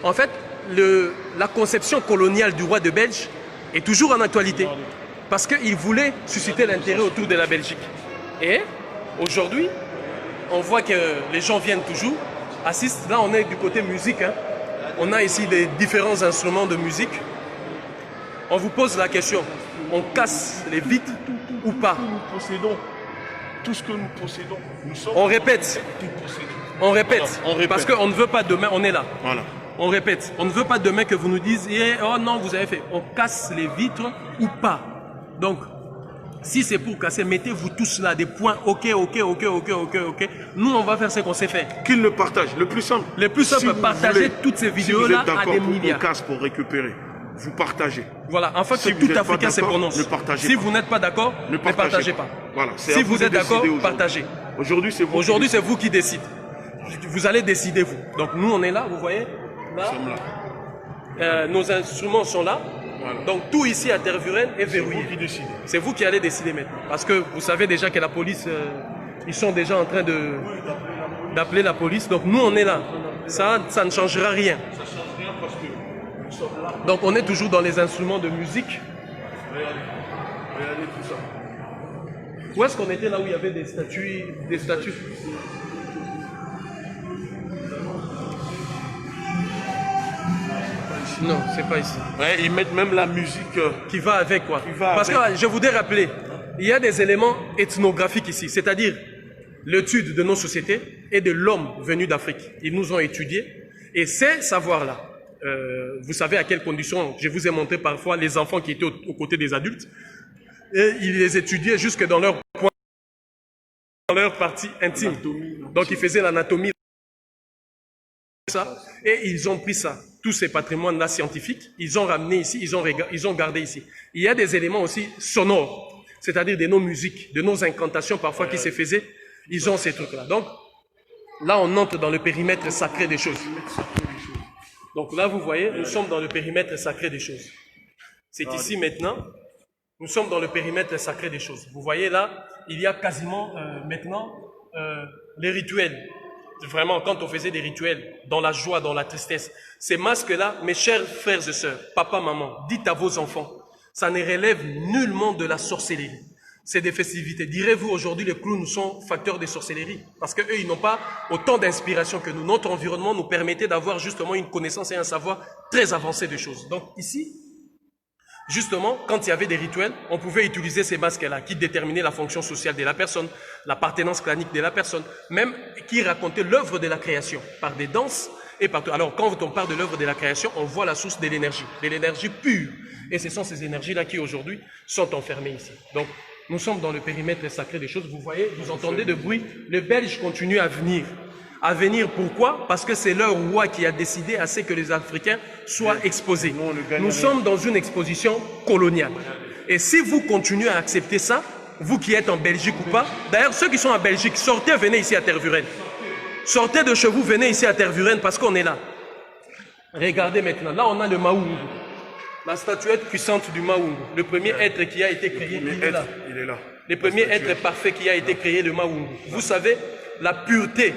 en fait, la conception coloniale du roi de Belge est toujours en actualité. Parce qu'il voulait susciter l'intérêt autour de la Belgique. Et aujourd'hui, on voit que les gens viennent toujours, assistent. Là, on est du côté musique. Hein. On a ici des différents instruments de musique. On vous pose la question, on casse les vitres ou pas? Nous possédons tout ce que nous possédons. Nous sommes On répète, tout possédés. on répète, Voilà, on répète. parce qu'on ne veut pas demain, on est là. Voilà. On répète, on ne veut pas demain que vous nous disiez, oh non, vous avez fait. On casse les vitres ou pas? Donc, si c'est pour casser, mettez-vous tous là des points, ok. Nous, on va faire ce qu'on sait faire. Qu'ils le partagent. Le plus simple. Le plus simple, Si vous partagez voulez, toutes ces si vous vidéos-là êtes à d'accord des pour qu'on milliards. casse pour récupérer, vous partagez. Voilà, enfin Si que vous tout n'êtes pas Africain se d'accord, prononce. ne partagez Si pas. vous n'êtes pas d'accord, ne partagez pas. Voilà. c'est Si à vous de êtes d'accord, décider aujourd'hui. partagez. Aujourd'hui, c'est vous. Aujourd'hui, qui c'est vous qui décidez. Vous allez décider, vous. Donc nous, on est là, vous voyez. Là, sommes là. nos instruments sont là. Voilà. Donc tout ici à Tervuren est C'est vous verrouillé. qui décidez. C'est vous qui allez décider maintenant. Parce que vous savez déjà que la police, ils sont déjà en train d'appeler la police. Donc nous, on est là. Ça ne changera rien. Ça ne change rien parce que nous sommes là. Donc on est toujours dans les instruments de musique. Regardez. Regardez tout ça. Où est-ce qu'on était là où il y avait des statues, Non, c'est pas ici. Ouais, ils mettent même la musique. Qui va avec quoi. Qui va Parce avec. que je voudrais rappeler, il y a des éléments ethnographiques ici, c'est-à-dire l'étude de nos sociétés et de l'homme venu d'Afrique. Ils nous ont étudiés et ces savoirs-là, vous savez à quelles conditions, je vous ai montré parfois les enfants qui étaient aux côtés des adultes, et ils les étudiaient jusque dans leur point, dans leur partie intime. Donc ils faisaient l'anatomie. Ça, et ils ont pris ça, tous ces patrimoines-là scientifiques, ils ont ramené ici, ils ont gardé ici. Il y a des éléments aussi sonores, c'est-à-dire de nos musiques, de nos incantations parfois qui se faisaient, ils ont ces trucs-là. Donc, là, on entre dans le périmètre sacré des choses. Donc là, vous voyez, nous sommes dans le périmètre sacré des choses. C'est ici maintenant, nous sommes dans le périmètre sacré des choses. Vous voyez là, il y a quasiment maintenant les rituels. Vraiment, quand on faisait des rituels, dans la joie, dans la tristesse, ces masques-là, mes chers frères et sœurs, papa, maman, dites à vos enfants, ça ne relève nullement de la sorcellerie. C'est des festivités. Direz-vous aujourd'hui, les clowns sont facteurs de sorcellerie, parce qu'eux, ils n'ont pas autant d'inspiration que nous. Notre environnement nous permettait d'avoir justement une connaissance et un savoir très avancé des choses. Donc ici, justement, quand il y avait des rituels, on pouvait utiliser ces masques-là qui déterminaient la fonction sociale de la personne, l'appartenance clanique de la personne, même qui racontaient l'œuvre de la création par des danses et partout. Alors, quand on parle de l'œuvre de la création, on voit la source de l'énergie pure. Et ce sont ces énergies-là qui, aujourd'hui, sont enfermées ici. Donc, nous sommes dans le périmètre sacré des choses. Vous voyez, vous entendez de bruit. Les Belges continuent à venir. À venir, pourquoi? Parce que c'est leur roi qui a décidé à ce que les Africains soient exposés. Nous sommes dans une exposition coloniale. Et si vous continuez à accepter ça, vous qui êtes en Belgique ou pas, d'ailleurs ceux qui sont en Belgique, sortez, venez ici à Tervuren. Sortez de chez vous, venez ici à Tervuren parce qu'on est là. Regardez maintenant, là on a le Maungu, la statuette puissante du Maungu, le premier être qui a été créé, il est là. Il est là. Le premier être parfait qui a été créé, le Maungu. Vous savez, la pureté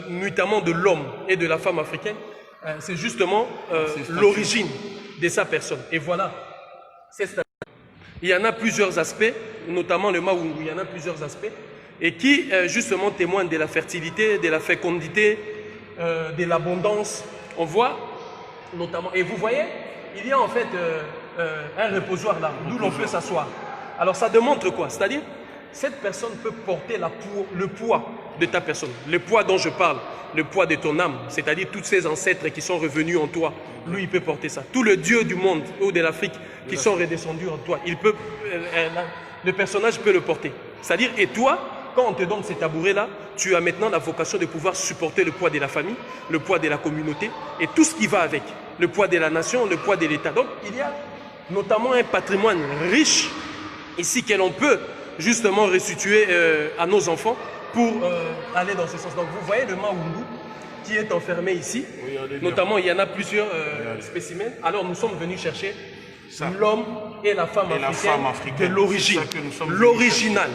notamment de l'homme et de la femme africaine, c'est justement l'origine de sa personne. Et voilà, il y en a plusieurs aspects, notamment le Maungu, il y en a plusieurs aspects, et qui justement témoignent de la fertilité, de la fécondité, de l'abondance. On voit notamment. Et vous voyez, il y a en fait un reposoir là, d'où l'on peut s'asseoir. Alors ça démontre quoi? C'est-à-dire, cette personne peut porter le poids de ta personne, le poids dont je parle, le poids de ton âme, c'est-à-dire tous ces ancêtres qui sont revenus en toi. Lui, il peut porter ça. Tous les dieux du monde ou de l'Afrique qui sont redescendus en toi, le personnage peut le porter. C'est-à-dire, et toi, quand on te donne ces tabourets-là, tu as maintenant la vocation de pouvoir supporter le poids de la famille, le poids de la communauté et tout ce qui va avec, le poids de la nation, le poids de l'État. Donc, il y a notamment un patrimoine riche ici que l'on peut justement restituer à nos enfants pour aller dans ce sens. Donc, vous voyez le Maoungu qui est enfermé ici. Notamment, il y en a plusieurs spécimens. Alors, nous sommes venus chercher l'homme et la femme africaine de l'origine, l'original.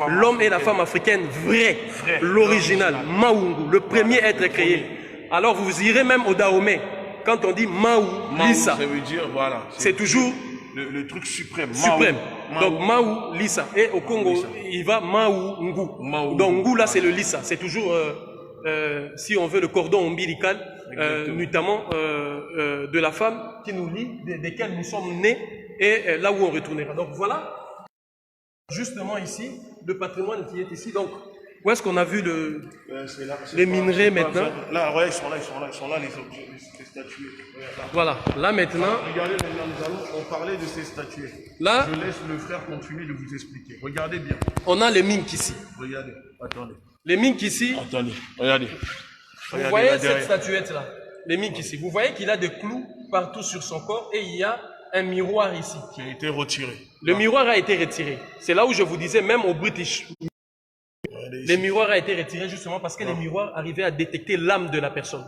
L'homme et la femme africaine, vrai, l'original, Maoungu, le premier être créé. Alors, vous irez même au Dahomey. Quand on dit Maou, Lissa, ça veut dire, voilà, c'est toujours le truc suprême. Suprême. Donc Maou, Lissa. Et au Congo, Lissa. Il va Maou, Ngu. Donc Ngu, là, c'est le Lissa. C'est toujours, si on veut, le cordon ombilical, notamment de la femme qui nous lie, desquels nous sommes nés et là où on retournera. Donc voilà, justement ici, le patrimoine qui est ici. Donc, où est-ce qu'on a vu les minerais maintenant? Là, ouais, ils sont là, les objets, les statues. Voilà, là maintenant. Regardez, maintenant, nous allons parler de ces statues. Là, je laisse le frère continuer de vous expliquer. Regardez bien. On a les minks ici. Regardez, attendez. Les minks ici. Attendez, regardez. Vous voyez cette statuette-là, les minks ici. Vous voyez qu'il a des clous partout sur son corps et il y a un miroir ici. Qui a été retiré. Le miroir a été retiré. C'est là où je vous disais, même au British. Le miroir a été retiré justement parce que les miroirs arrivaient à détecter l'âme de la personne.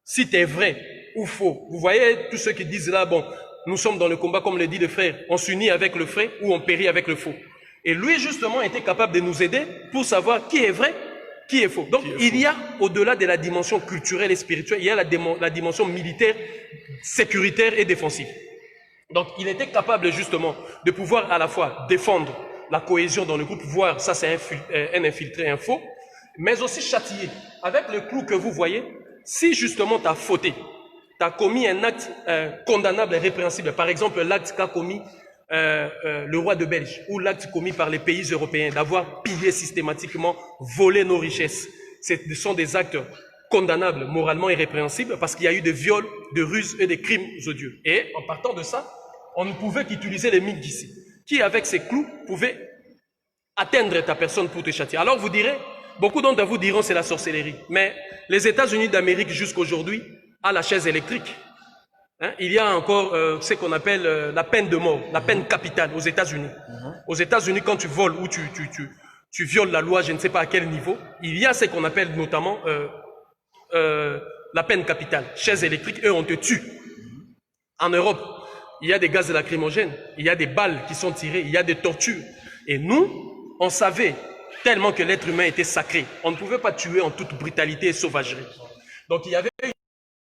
Si tu es vrai ou faux. Vous voyez tous ceux qui disent là, bon, nous sommes dans le combat comme le dit le frère. On s'unit avec le vrai ou on périt avec le faux. Et lui justement était capable de nous aider pour savoir qui est vrai, qui est faux. Donc il y a au-delà de la dimension culturelle et spirituelle, il y a la dimension militaire, sécuritaire et défensive. Donc il était capable justement de pouvoir à la fois défendre la cohésion dans le groupe, voir ça c'est un infiltré, un faux, mais aussi châtier. Avec le clou que vous voyez, si justement tu as fauté, tu as commis un acte condamnable et répréhensible, par exemple l'acte qu'a commis le roi de Belge, ou l'acte commis par les pays européens, d'avoir pillé systématiquement, volé nos richesses, ce sont des actes condamnables moralement et répréhensibles parce qu'il y a eu des viols, des ruses et des crimes odieux. Et en partant de ça, on ne pouvait qu'utiliser les minks ici, qui avec ces clous pouvaient atteindre ta personne pour te châtier. Alors vous direz, beaucoup d'entre vous diront c'est la sorcellerie, mais les États-Unis d'Amérique jusqu'aujourd'hui a la chaise électrique. Hein? Il y a encore ce qu'on appelle la peine de mort, la peine capitale aux États-Unis. Aux États-Unis, quand tu voles ou tu violes la loi, je ne sais pas à quel niveau, il y a ce qu'on appelle notamment la peine capitale, chaise électrique, eux on te tue. En Europe, il y a des gaz lacrymogènes, il y a des balles qui sont tirées, il y a des tortures. Et nous, on savait tellement que l'être humain était sacré. On ne pouvait pas tuer en toute brutalité et sauvagerie. Donc il y avait une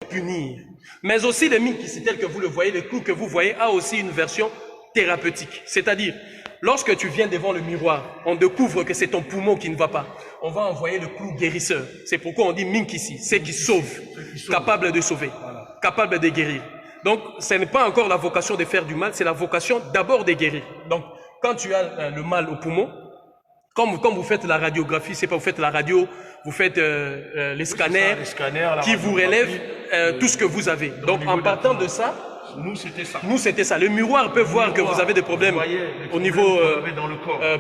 punir. Mais aussi les minks ici, tel que vous le voyez, le clou que vous voyez a aussi une version thérapeutique. C'est-à-dire, lorsque tu viens devant le miroir, on découvre que c'est ton poumon qui ne va pas. On va envoyer le clou guérisseur. C'est pourquoi on dit mink ici, c'est qui sauve, capable de sauver, capable de guérir. Donc, ce n'est pas encore la vocation de faire du mal, c'est la vocation d'abord de guérir. Donc, quand tu as le mal au poumon, comme vous faites la radiographie, c'est pas vous faites la radio, vous faites les scanners qui vous relèvent tout ce que vous avez. Donc, en partant de ça, nous c'était ça. Nous c'était ça. Le miroir peut voir que vous avez des problèmes au niveau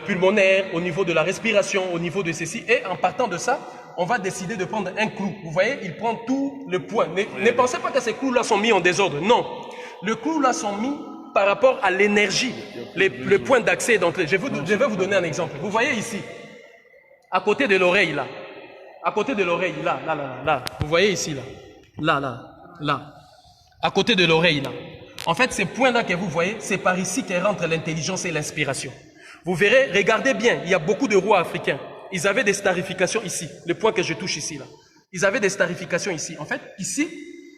pulmonaire, au niveau de la respiration, au niveau de ceci. Et en partant de ça, on va décider de prendre un clou. Vous voyez, il prend tout le poids. Ne pensez pas que ces clous-là sont mis en désordre. Non. Les clous-là sont mis par rapport à l'énergie, le point d'accès et d'entrée. Je vais vous donner un exemple. Vous voyez ici, à côté de l'oreille, là. À côté de l'oreille, là. Vous voyez ici, là. Là. À côté de l'oreille, là. En fait, ces points-là que vous voyez, c'est par ici que rentre l'intelligence et l'inspiration. Vous verrez, regardez bien, il y a beaucoup de rois africains. Ils avaient des starifications ici, le point que je touche ici, là. Ils avaient des starifications ici. En fait, ici,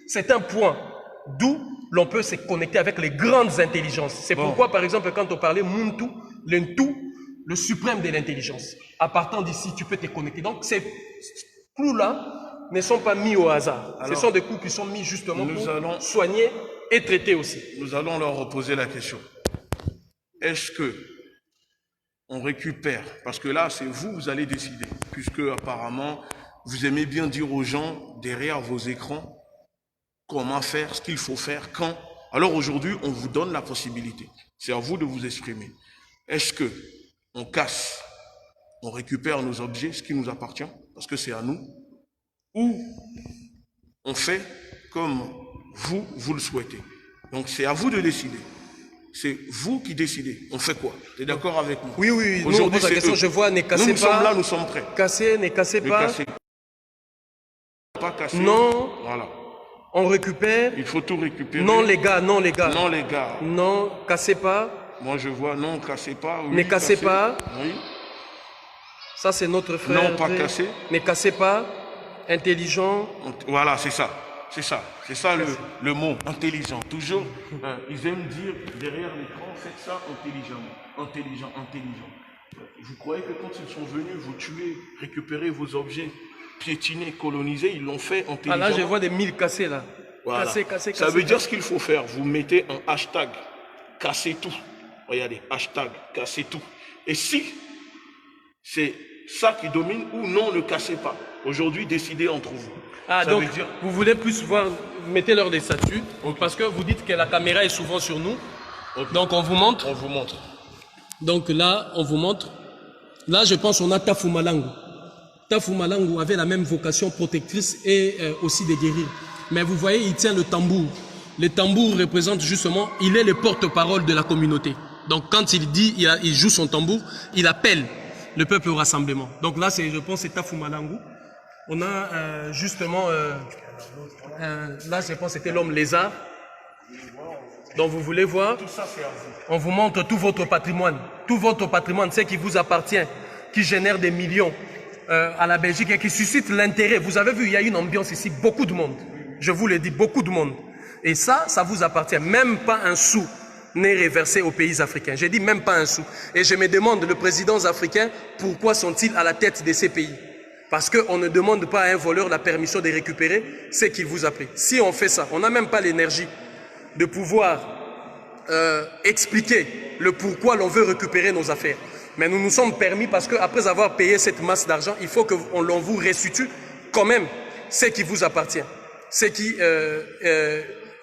c'est un point d'où l'on peut se connecter avec les grandes intelligences. C'est pourquoi, par exemple, quand on parlait Muntu, l'Ntu, le suprême de l'intelligence. À partant d'ici, tu peux te connecter. Donc, ces clous-là ne sont pas mis au hasard. Alors, ce sont des coups qui sont mis justement pour allons, soigner et traiter aussi. Nous allons leur reposer la question. Est-ce que on récupère? Parce que là, c'est vous, vous allez décider. Puisque apparemment, vous aimez bien dire aux gens derrière vos écrans comment faire, ce qu'il faut faire, quand. Alors aujourd'hui, on vous donne la possibilité. C'est à vous de vous exprimer. Est-ce que on casse, on récupère nos objets, ce qui nous appartient, parce que c'est à nous, ou on fait comme vous le souhaitez? Donc c'est à vous de décider. C'est vous qui décidez. On fait quoi? Tu es d'accord avec nous? Oui, oui, oui. Aujourd'hui, la question, je vois, ne cassez pas. Nous sommes là, nous sommes prêts. Cassez, ne cassez Ne pas. cassez pas casser. Non. Voilà. On récupère. Il faut tout récupérer. Non, les gars, non, les gars. Non, les gars. Non, cassez pas. Moi, je vois, non, cassez pas. Oui, Ne cassez pas. Oui. Ça, c'est notre frère. Non, pas casser. Ne cassez pas. Intelligent. Voilà, c'est ça. C'est ça. C'est ça le mot, intelligent. Toujours, ils aiment dire derrière l'écran, faites ça intelligemment. Intelligent, intelligent. Vous croyez que quand ils sont venus vous tuer, récupérer vos objets, piétiner, coloniser, ils l'ont fait intelligemment? Ah là, je vois des 1000 cassés là. Voilà. Cassés. Ça veut dire ce qu'il faut faire. Vous mettez un hashtag, cassez tout. Regardez, hashtag, cassez tout. Et si c'est ça qui domine ou non, ne cassez pas. Aujourd'hui, décidez entre vous. Ah, ça donc veut dire... vous voulez plus voir, mettez-leur des statuts, parce que vous dites que la caméra est souvent sur nous. Okay. Donc on vous montre. On vous montre. Donc là, on vous montre. Là, je pense qu'on a Tafou Malangu. Tafou Malangu avait la même vocation protectrice et aussi de guérir. Mais vous voyez, il tient le tambour. Le tambour représente justement, il est le porte-parole de la communauté. Donc quand il dit, il joue son tambour, il appelle le peuple au rassemblement. Donc là, je pense, c'est Tafou Malangu. On a justement, là, je pense, c'était l'homme lézard. Donc vous voulez voir, on vous montre tout votre patrimoine, ce qui vous appartient, qui génère des millions à la Belgique et qui suscite l'intérêt. Vous avez vu, il y a une ambiance ici, beaucoup de monde. Je vous l'ai dit, beaucoup de monde. Et ça vous appartient. Même pas un sou n'est reversé aux pays africains. J'ai dit même pas un sou. Et je me demande, les présidents africains, pourquoi sont-ils à la tête de ces pays? Parce qu'on ne demande pas à un voleur la permission de récupérer ce qu'il vous a pris. Si on fait ça, on n'a même pas l'énergie de pouvoir expliquer le pourquoi l'on veut récupérer nos affaires. Mais nous nous sommes permis parce qu'après avoir payé cette masse d'argent, il faut qu'on vous restitue quand même ce qui vous appartient, ce qui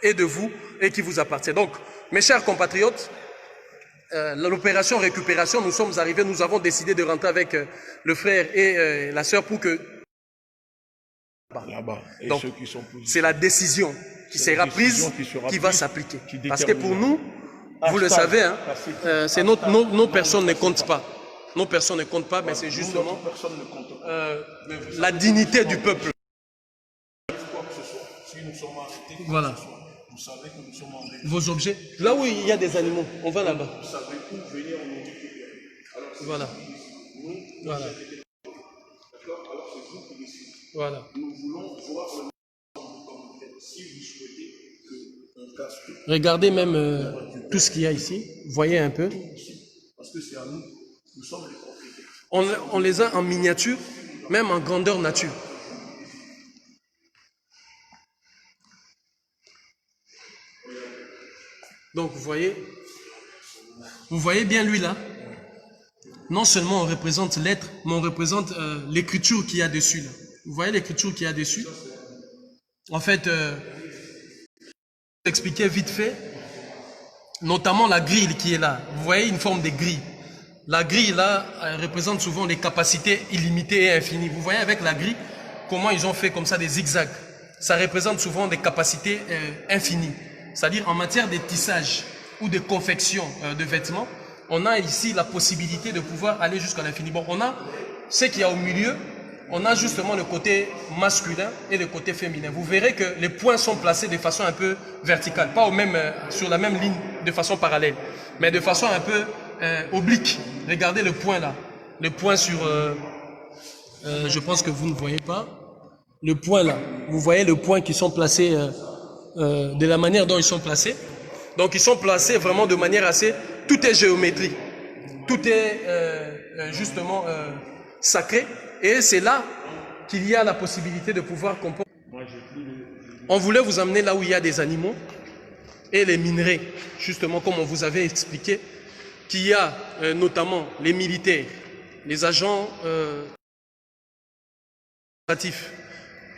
est de vous et qui vous appartient. Donc, mes chers compatriotes, l'opération récupération, nous sommes arrivés, nous avons décidé de rentrer avec le frère et la sœur pour que... Là-bas. Donc, c'est la décision qui sera prise, qui va s'appliquer. Parce que pour nous, vous le savez, hein, nos personnes ne comptent pas. Nos personnes ne comptent pas, mais c'est justement la dignité du peuple. Voilà. Vos objets. Là où il y a des animaux, on va là-bas. Voilà. Voilà. Voilà. Nous voulons voir si vous souhaitez qu'on casse tout. Regardez même tout ce qu'il y a ici. Voyez un peu. Parce que c'est à nous. Nous sommes les propriétaires. On les a en miniature, même en grandeur nature. Donc vous voyez bien lui là. Non seulement on représente l'être, mais on représente l'écriture qu'il y a dessus là. Vous voyez l'écriture qu'il y a dessus? En fait, expliquer vite fait, notamment la grille qui est là. Vous voyez une forme de grille. La grille là représente souvent des capacités illimitées et infinies. Vous voyez avec la grille comment ils ont fait comme ça des zigzags. Ça représente souvent des capacités infinies. C'est-à-dire en matière de tissage ou de confection de vêtements, on a ici la possibilité de pouvoir aller jusqu'à l'infini. Bon, on a ce qu'il y a au milieu, on a justement le côté masculin et le côté féminin. Vous verrez que les points sont placés de façon un peu verticale, pas sur la même ligne de façon parallèle, mais de façon un peu oblique. Regardez le point là, le point sur... je pense que vous ne voyez pas. Le point là, vous voyez le point qui sont placés de la manière dont ils sont placés. Donc ils sont placés vraiment de manière assez... Tout est géométrie. Tout est justement sacré. Et c'est là qu'il y a la possibilité de pouvoir composer. On voulait vous amener là où il y a des animaux et les minerais, justement comme on vous avait expliqué, qu'il y a notamment les militaires, les agents administratifs,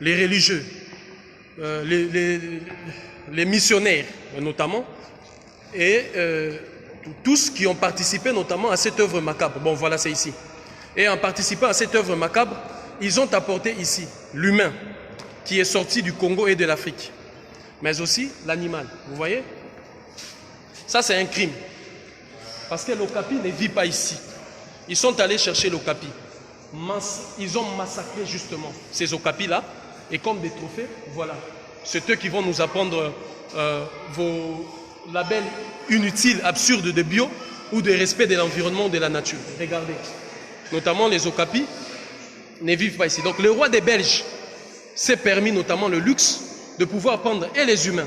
les religieux, les missionnaires notamment, et tous qui ont participé notamment à cette œuvre macabre. Bon, voilà, c'est ici. Et en participant à cette œuvre macabre, ils ont apporté ici l'humain qui est sorti du Congo et de l'Afrique, mais aussi l'animal. Vous voyez? Ça, c'est un crime. Parce que l'Okapi ne vit pas ici. Ils sont allés chercher l'Okapi. Ils ont massacré justement ces Okapis-là. Et comme des trophées, voilà. C'est eux qui vont nous apprendre vos labels inutiles, absurdes de bio ou de respect de l'environnement, de la nature. Regardez. Notamment les Okapis ne vivent pas ici. Donc le roi des Belges s'est permis notamment le luxe de pouvoir prendre et les humains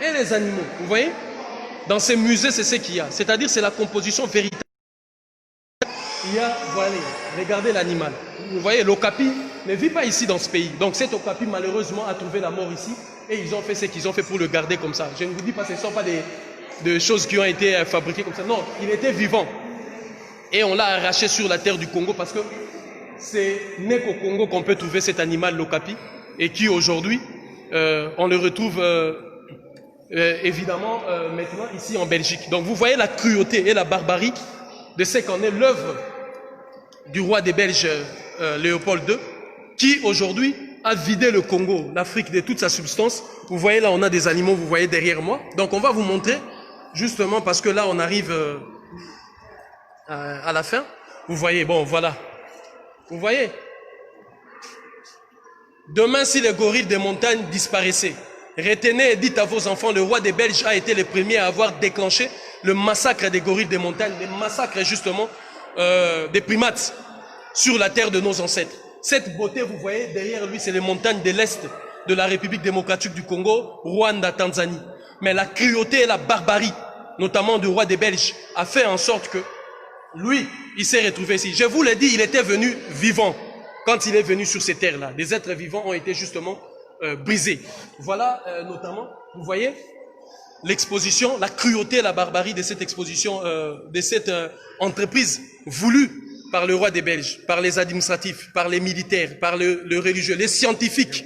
et les animaux. Vous voyez? Dans ces musées, c'est ce qu'il y a. C'est-à-dire, c'est la composition véritable. Il y a, voilà, regardez l'animal. Vous voyez, l'Okapi ne vit pas ici dans ce pays. Donc cet Okapi, malheureusement, a trouvé la mort ici. Et ils ont fait ce qu'ils ont fait pour le garder comme ça. Je ne vous dis pas, ce ne sont pas des choses qui ont été fabriquées comme ça. Non, il était vivant. Et on l'a arraché sur la terre du Congo parce que c'est né qu'au Congo qu'on peut trouver cet animal, l'Okapi. Et qui aujourd'hui, on le retrouve évidemment maintenant ici en Belgique. Donc vous voyez la cruauté et la barbarie de ce qu'en est l'œuvre du roi des Belges Léopold II, qui aujourd'hui a vidé le Congo, l'Afrique de toute sa substance. Vous voyez là, on a des animaux, vous voyez derrière moi. Donc on va vous montrer, justement parce que là on arrive à la fin. Vous voyez, bon voilà. Vous voyez. Demain, si les gorilles des montagnes disparaissaient, retenez et dites à vos enfants, le roi des Belges a été le premier à avoir déclenché le massacre des gorilles des montagnes, le massacre justement des primates sur la terre de nos ancêtres. Cette beauté, vous voyez, derrière lui, c'est les montagnes de l'Est de la République démocratique du Congo, Rwanda, Tanzanie. Mais la cruauté et la barbarie, notamment du roi des Belges, a fait en sorte que lui, il s'est retrouvé ici. Je vous l'ai dit, il était venu vivant. Quand il est venu sur ces terres-là, les êtres vivants ont été justement brisés. Voilà notamment, vous voyez, l'exposition, la cruauté et la barbarie de cette exposition, de cette entreprise voulue par le roi des Belges, par les administratifs, par les militaires, par le religieux, les scientifiques,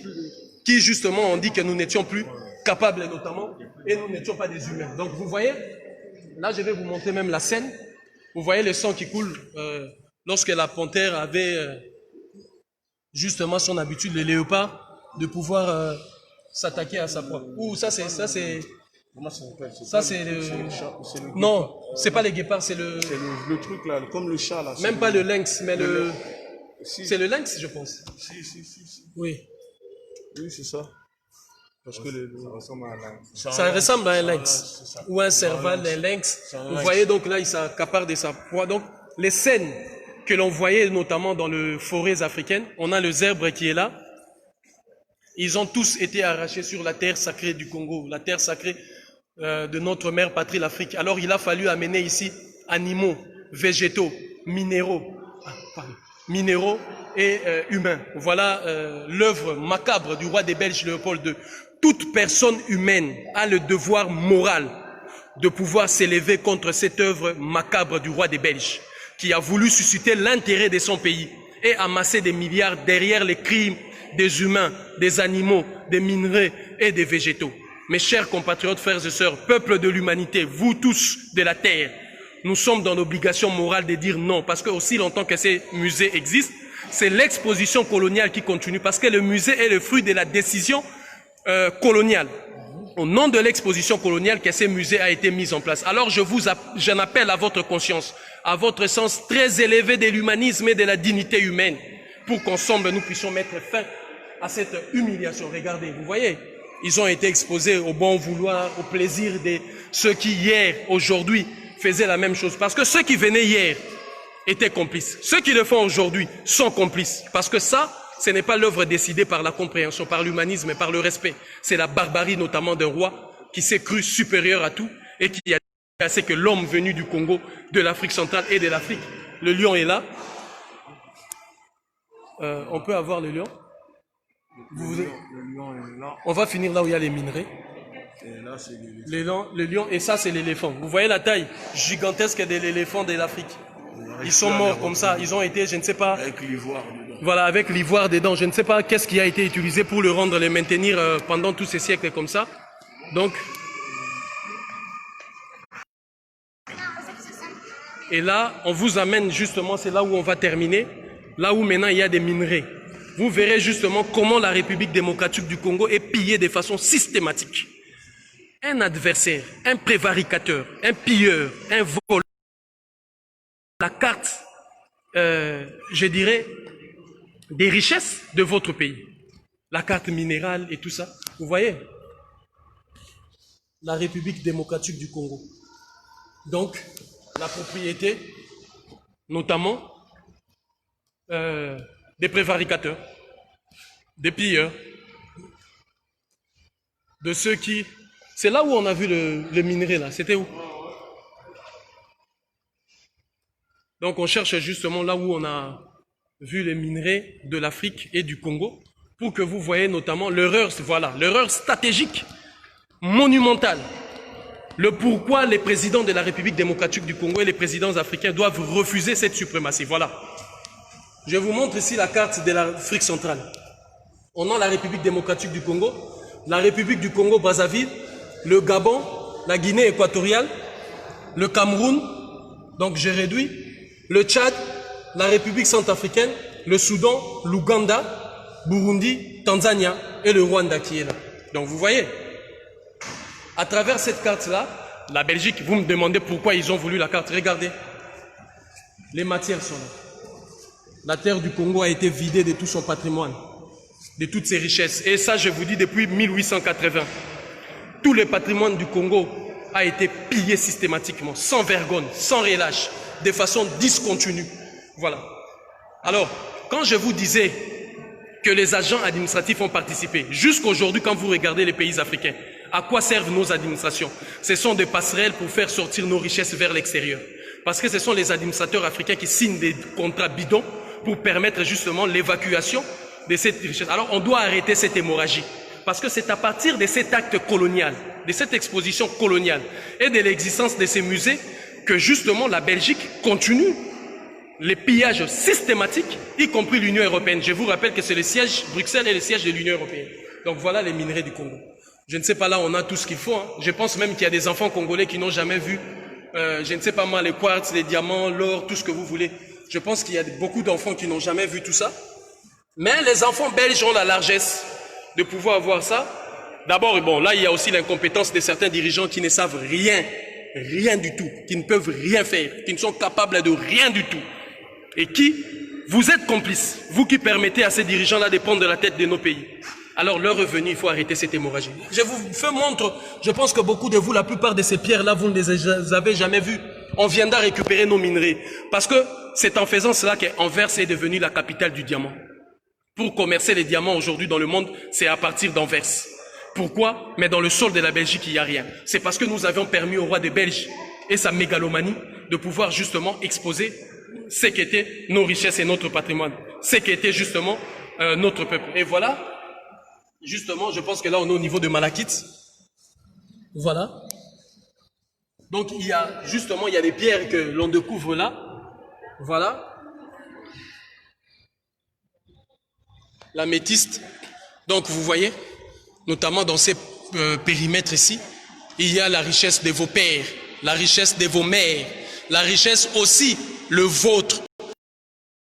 qui justement ont dit que nous n'étions plus capables notamment, et nous n'étions pas des humains. Donc vous voyez, là je vais vous montrer même la scène, vous voyez le sang qui coule lorsque la panthère avait justement son habitude, le léopard, de pouvoir s'attaquer à sa proie. Ouh, ça c'est Comment ça s'appelle? Ça c'est le... Non, c'est pas les guépards, c'est le... C'est le truc là, comme le chat là. Même pas le lynx, mais le... Si. C'est le lynx, je pense. Si. Oui. Oui, c'est ça. Parce que Ça ressemble à un lynx. Ça ressemble à un lynx. Ou un serval, un lynx. Vous voyez donc là, il s'accapare de sa proie. Donc, les scènes que l'on voyait notamment dans les forêts africaines, on a le zèbre qui est là. Ils ont tous été arrachés sur la terre sacrée du Congo, la terre sacrée de notre mère patrie, l'Afrique. Alors il a fallu amener ici animaux, végétaux, minéraux et humains. Voilà l'œuvre macabre du roi des Belges Léopold II. Toute personne humaine a le devoir moral de pouvoir s'élever contre cette œuvre macabre du roi des Belges, qui a voulu susciter l'intérêt de son pays et amasser des milliards derrière les crimes des humains, des animaux, des minerais et des végétaux. Mes chers compatriotes, frères et sœurs, peuple de l'humanité, vous tous de la terre, nous sommes dans l'obligation morale de dire non, parce que aussi longtemps que ces musées existent, c'est l'exposition coloniale qui continue, parce que le musée est le fruit de la décision coloniale. Au nom de l'exposition coloniale que ces musées a été mis en place. Alors j'en appelle à votre conscience, à votre sens très élevé de l'humanisme et de la dignité humaine, pour qu'ensemble nous puissions mettre fin à cette humiliation. Regardez, vous voyez, ils ont été exposés au bon vouloir, au plaisir de ceux qui hier, aujourd'hui, faisaient la même chose. Parce que ceux qui venaient hier étaient complices. Ceux qui le font aujourd'hui sont complices. Parce que ça, ce n'est pas l'œuvre décidée par la compréhension, par l'humanisme et par le respect. C'est la barbarie notamment d'un roi qui s'est cru supérieur à tout et qui a dit que l'homme venu du Congo, de l'Afrique centrale et de l'Afrique, le lion est là. On peut avoir le lion. Vous- Le lion est là. On va finir là où il y a les minerais. Et là, c'est l'éléphant. Le lion, et ça c'est l'éléphant. Vous voyez la taille gigantesque de l'éléphant de l'Afrique. Ils sont morts comme ça, ils ont été, je ne sais pas, Avec l'ivoire dedans. voilà, avec l'ivoire dedans. Je ne sais pas qu'est-ce qui a été utilisé pour le rendre, les maintenir pendant tous ces siècles comme ça. Donc, et là, on vous amène justement, c'est là où on va terminer, là où maintenant il y a des minerais. Vous verrez justement comment la République démocratique du Congo est pillée de façon systématique. Un adversaire, un prévaricateur, un pilleur, un voleur. La carte, je dirais, des richesses de votre pays. La carte minérale et tout ça. Vous voyez? La République démocratique du Congo. Donc, la propriété, notamment, des prévaricateurs, des pilleurs, de ceux qui... C'est là où on a vu le minerai, là. C'était où? Donc, on cherche justement là où on a vu les minerais de l'Afrique et du Congo, pour que vous voyez notamment l'erreur, voilà, l'erreur stratégique, monumentale. Le pourquoi les présidents de la République démocratique du Congo et les présidents africains doivent refuser cette suprématie. Voilà. Je vous montre ici la carte de l'Afrique centrale. On a la République démocratique du Congo, la République du Congo-Brazzaville, le Gabon, la Guinée équatoriale, le Cameroun, donc j'ai réduit, le Tchad, la République centrafricaine, le Soudan, l'Ouganda, Burundi, Tanzania et le Rwanda qui est là. Donc vous voyez, à travers cette carte-là, la Belgique, vous me demandez pourquoi ils ont voulu la carte. Regardez, les matières sont là. La terre du Congo a été vidée de tout son patrimoine, de toutes ses richesses. Et ça, je vous dis depuis 1880. Tout le patrimoine du Congo a été pillé systématiquement, sans vergogne, sans relâche, de façon discontinue. Voilà. Alors, quand je vous disais que les agents administratifs ont participé, jusqu'aujourd'hui, quand vous regardez les pays africains, à quoi servent nos administrations? Ce sont des passerelles pour faire sortir nos richesses vers l'extérieur. Parce que ce sont les administrateurs africains qui signent des contrats bidons pour permettre justement l'évacuation de cette richesse. Alors, on doit arrêter cette hémorragie. Parce que c'est à partir de cet acte colonial, de cette exposition coloniale et de l'existence de ces musées que justement la Belgique continue les pillages systématiques, y compris l'Union européenne. Je vous rappelle que c'est le siège, Bruxelles est le siège de l'Union européenne. Donc voilà les minerais du Congo. Je ne sais pas, là on a tout ce qu'il faut. Hein. Je pense même qu'il y a des enfants congolais qui n'ont jamais vu, je ne sais pas moi, les quartz, les diamants, l'or, tout ce que vous voulez. Je pense qu'il y a beaucoup d'enfants qui n'ont jamais vu tout ça. Mais les enfants belges ont la largesse de pouvoir voir ça. D'abord, bon, là il y a aussi l'incompétence de certains dirigeants qui ne savent rien, rien du tout, qui ne peuvent rien faire, qui ne sont capables de rien du tout. Et qui, vous êtes complices, vous qui permettez à ces dirigeants-là de prendre la tête de nos pays. Alors, leur revenu, il faut arrêter cette hémorragie. Je vous fais montre, je pense que beaucoup de vous, la plupart de ces pierres-là, vous ne les avez jamais vues. On viendra récupérer nos minerais. Parce que c'est en faisant cela qu'Anvers est devenue la capitale du diamant. Pour commercer les diamants aujourd'hui dans le monde, c'est à partir d'Anvers. Pourquoi? Mais dans le sol de la Belgique, il n'y a rien. C'est parce que nous avions permis au roi de Belge et sa mégalomanie de pouvoir justement exposer ce qu'étaient nos richesses et notre patrimoine, ce qu'était justement notre peuple. Et voilà, justement, je pense que là on est au niveau de Malakite. Voilà. Donc il y a justement, il y a des pierres que l'on découvre là. Voilà. L'améthyste. Donc vous voyez, notamment dans ces périmètres ici, il y a la richesse de vos pères, la richesse de vos mères, la richesse aussi, le vôtre,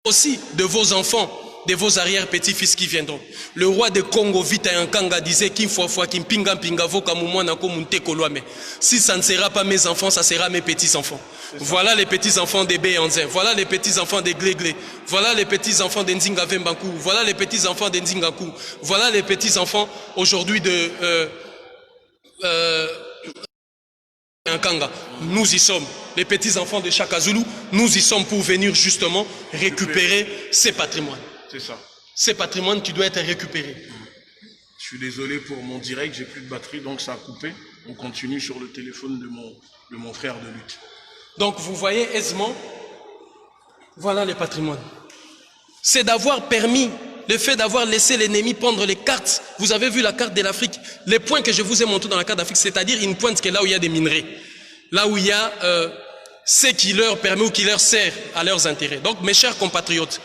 aussi de vos enfants, de vos arrière-petits-fils qui viendront. Le roi de Congo, Vita Yankanga, disait qu'il faut qu'il pinga pinga voka mumwana ko munte kolwame. Si ça ne sera pas mes enfants, ça sera mes petits-enfants. Voilà les petits-enfants des Béanzin, voilà les petits-enfants des Gléglé, voilà les petits-enfants de Nzinga Vembankou, voilà les petits-enfants de Nzingakou, voilà les petits-enfants aujourd'hui de Yankanga. Nous y sommes. Les petits-enfants de Chaka Zulu, nous y sommes pour venir justement récupérer ces patrimoines. C'est ça. Ces patrimoines qui doivent être récupérés. Je suis désolé pour mon direct, j'ai plus de batterie, donc ça a coupé. On continue sur le téléphone de mon frère de lutte. Donc vous voyez aisément, voilà les patrimoines. C'est d'avoir permis le fait d'avoir laissé l'ennemi prendre les cartes. Vous avez vu la carte de l'Afrique, les points que je vous ai montrés dans la carte d'Afrique, c'est-à-dire une pointe qui est là où il y a des minerais, là où il y a ce qui leur permet ou qui leur sert à leurs intérêts. Donc, mes chers compatriotes,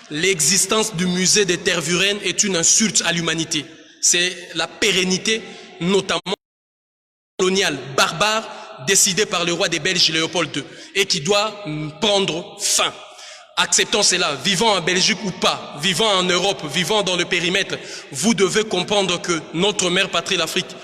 l'existence du musée des Tervuren est une insulte à l'humanité. C'est la pérennité, notamment coloniale, barbare, décidée par le roi des Belges Léopold II, et qui doit prendre fin. Acceptons cela, vivant en Belgique ou pas, vivant en Europe, vivant dans le périmètre, vous devez comprendre que notre mère patrie, l'Afrique,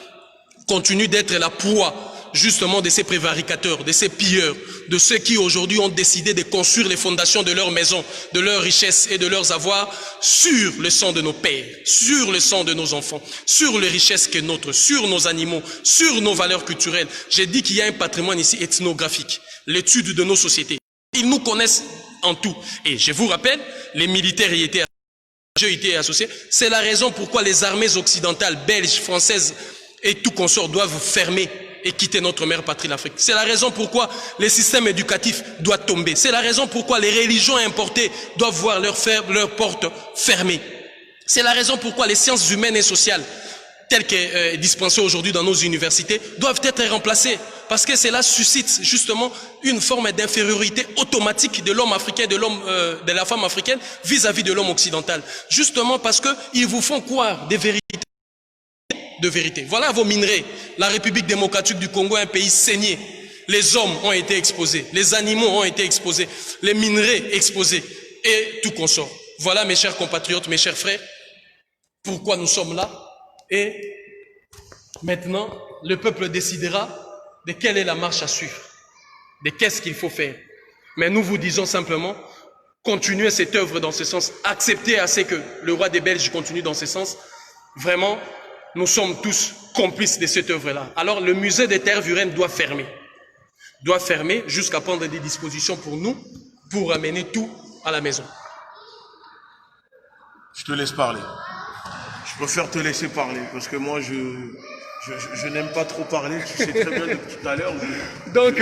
continue d'être la proie justement de ces prévaricateurs, de ces pilleurs, de ceux qui aujourd'hui ont décidé de construire les fondations de leurs maisons, de leurs richesses et de leurs avoirs sur le sang de nos pères, sur le sang de nos enfants, sur les richesses qui est nôtre, sur nos animaux, sur nos valeurs culturelles. J'ai dit qu'il y a un patrimoine ici ethnographique, l'étude de nos sociétés. Ils nous connaissent en tout. Et je vous rappelle, les militaires y étaient associés. C'est la raison pourquoi les armées occidentales, belges, françaises et tout consort doivent fermer et quitter notre mère patrie, l'Afrique. C'est la raison pourquoi les systèmes éducatifs doivent tomber. C'est la raison pourquoi les religions importées doivent voir leurs portes fermées. C'est la raison pourquoi les sciences humaines et sociales, telles que dispensées aujourd'hui dans nos universités, doivent être remplacées. Parce que cela suscite justement une forme d'infériorité automatique de l'homme africain, de la femme africaine vis-à-vis de l'homme occidental. Justement parce qu'ils vous font croire des vérités. De vérité. Voilà vos minerais. La République démocratique du Congo est un pays saigné. Les hommes ont été exposés, les animaux ont été exposés, les minerais exposés et tout consort. Voilà mes chers compatriotes, mes chers frères, pourquoi nous sommes là. Et maintenant, le peuple décidera de quelle est la marche à suivre, de qu'est-ce qu'il faut faire. Mais nous vous disons simplement, continuez cette œuvre dans ce sens, acceptez assez que le roi des Belges continue dans ce sens. Vraiment, nous sommes tous complices de cette œuvre-là. Alors, le musée des Tervuren doit fermer. Doit fermer jusqu'à prendre des dispositions pour nous, pour amener tout à la maison. Je te laisse parler. Je préfère te laisser parler parce que moi, je n'aime pas trop parler. Tu sais très bien depuis tout à l'heure. Donc,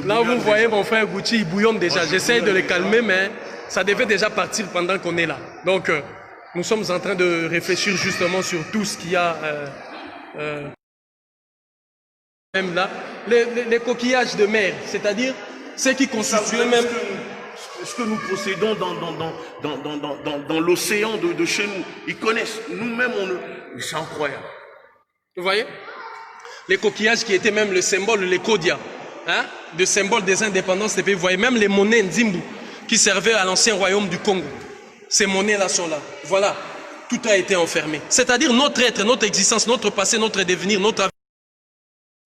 là, vous voyez mon frère Gucci, il bouillonne déjà. J'essaye de le calmer, mais ça devait déjà partir pendant qu'on est là. Donc, nous sommes en train de réfléchir justement sur tout ce qu'il y a même là. Les coquillages de mer, c'est-à-dire ce qui constituent même... Ce que nous possédons dans l'océan de chez nous, ils connaissent. Nous-mêmes, c'est incroyable. Vous voyez? Les coquillages qui étaient même le symbole, les kodia, hein, le symbole des indépendances des pays. Vous voyez, même les monnaies Nzimbu qui servaient à l'ancien royaume du Congo. Ces monnaies-là sont là. Voilà, tout a été enfermé. C'est-à-dire notre être, notre existence, notre passé, notre devenir, notre avenir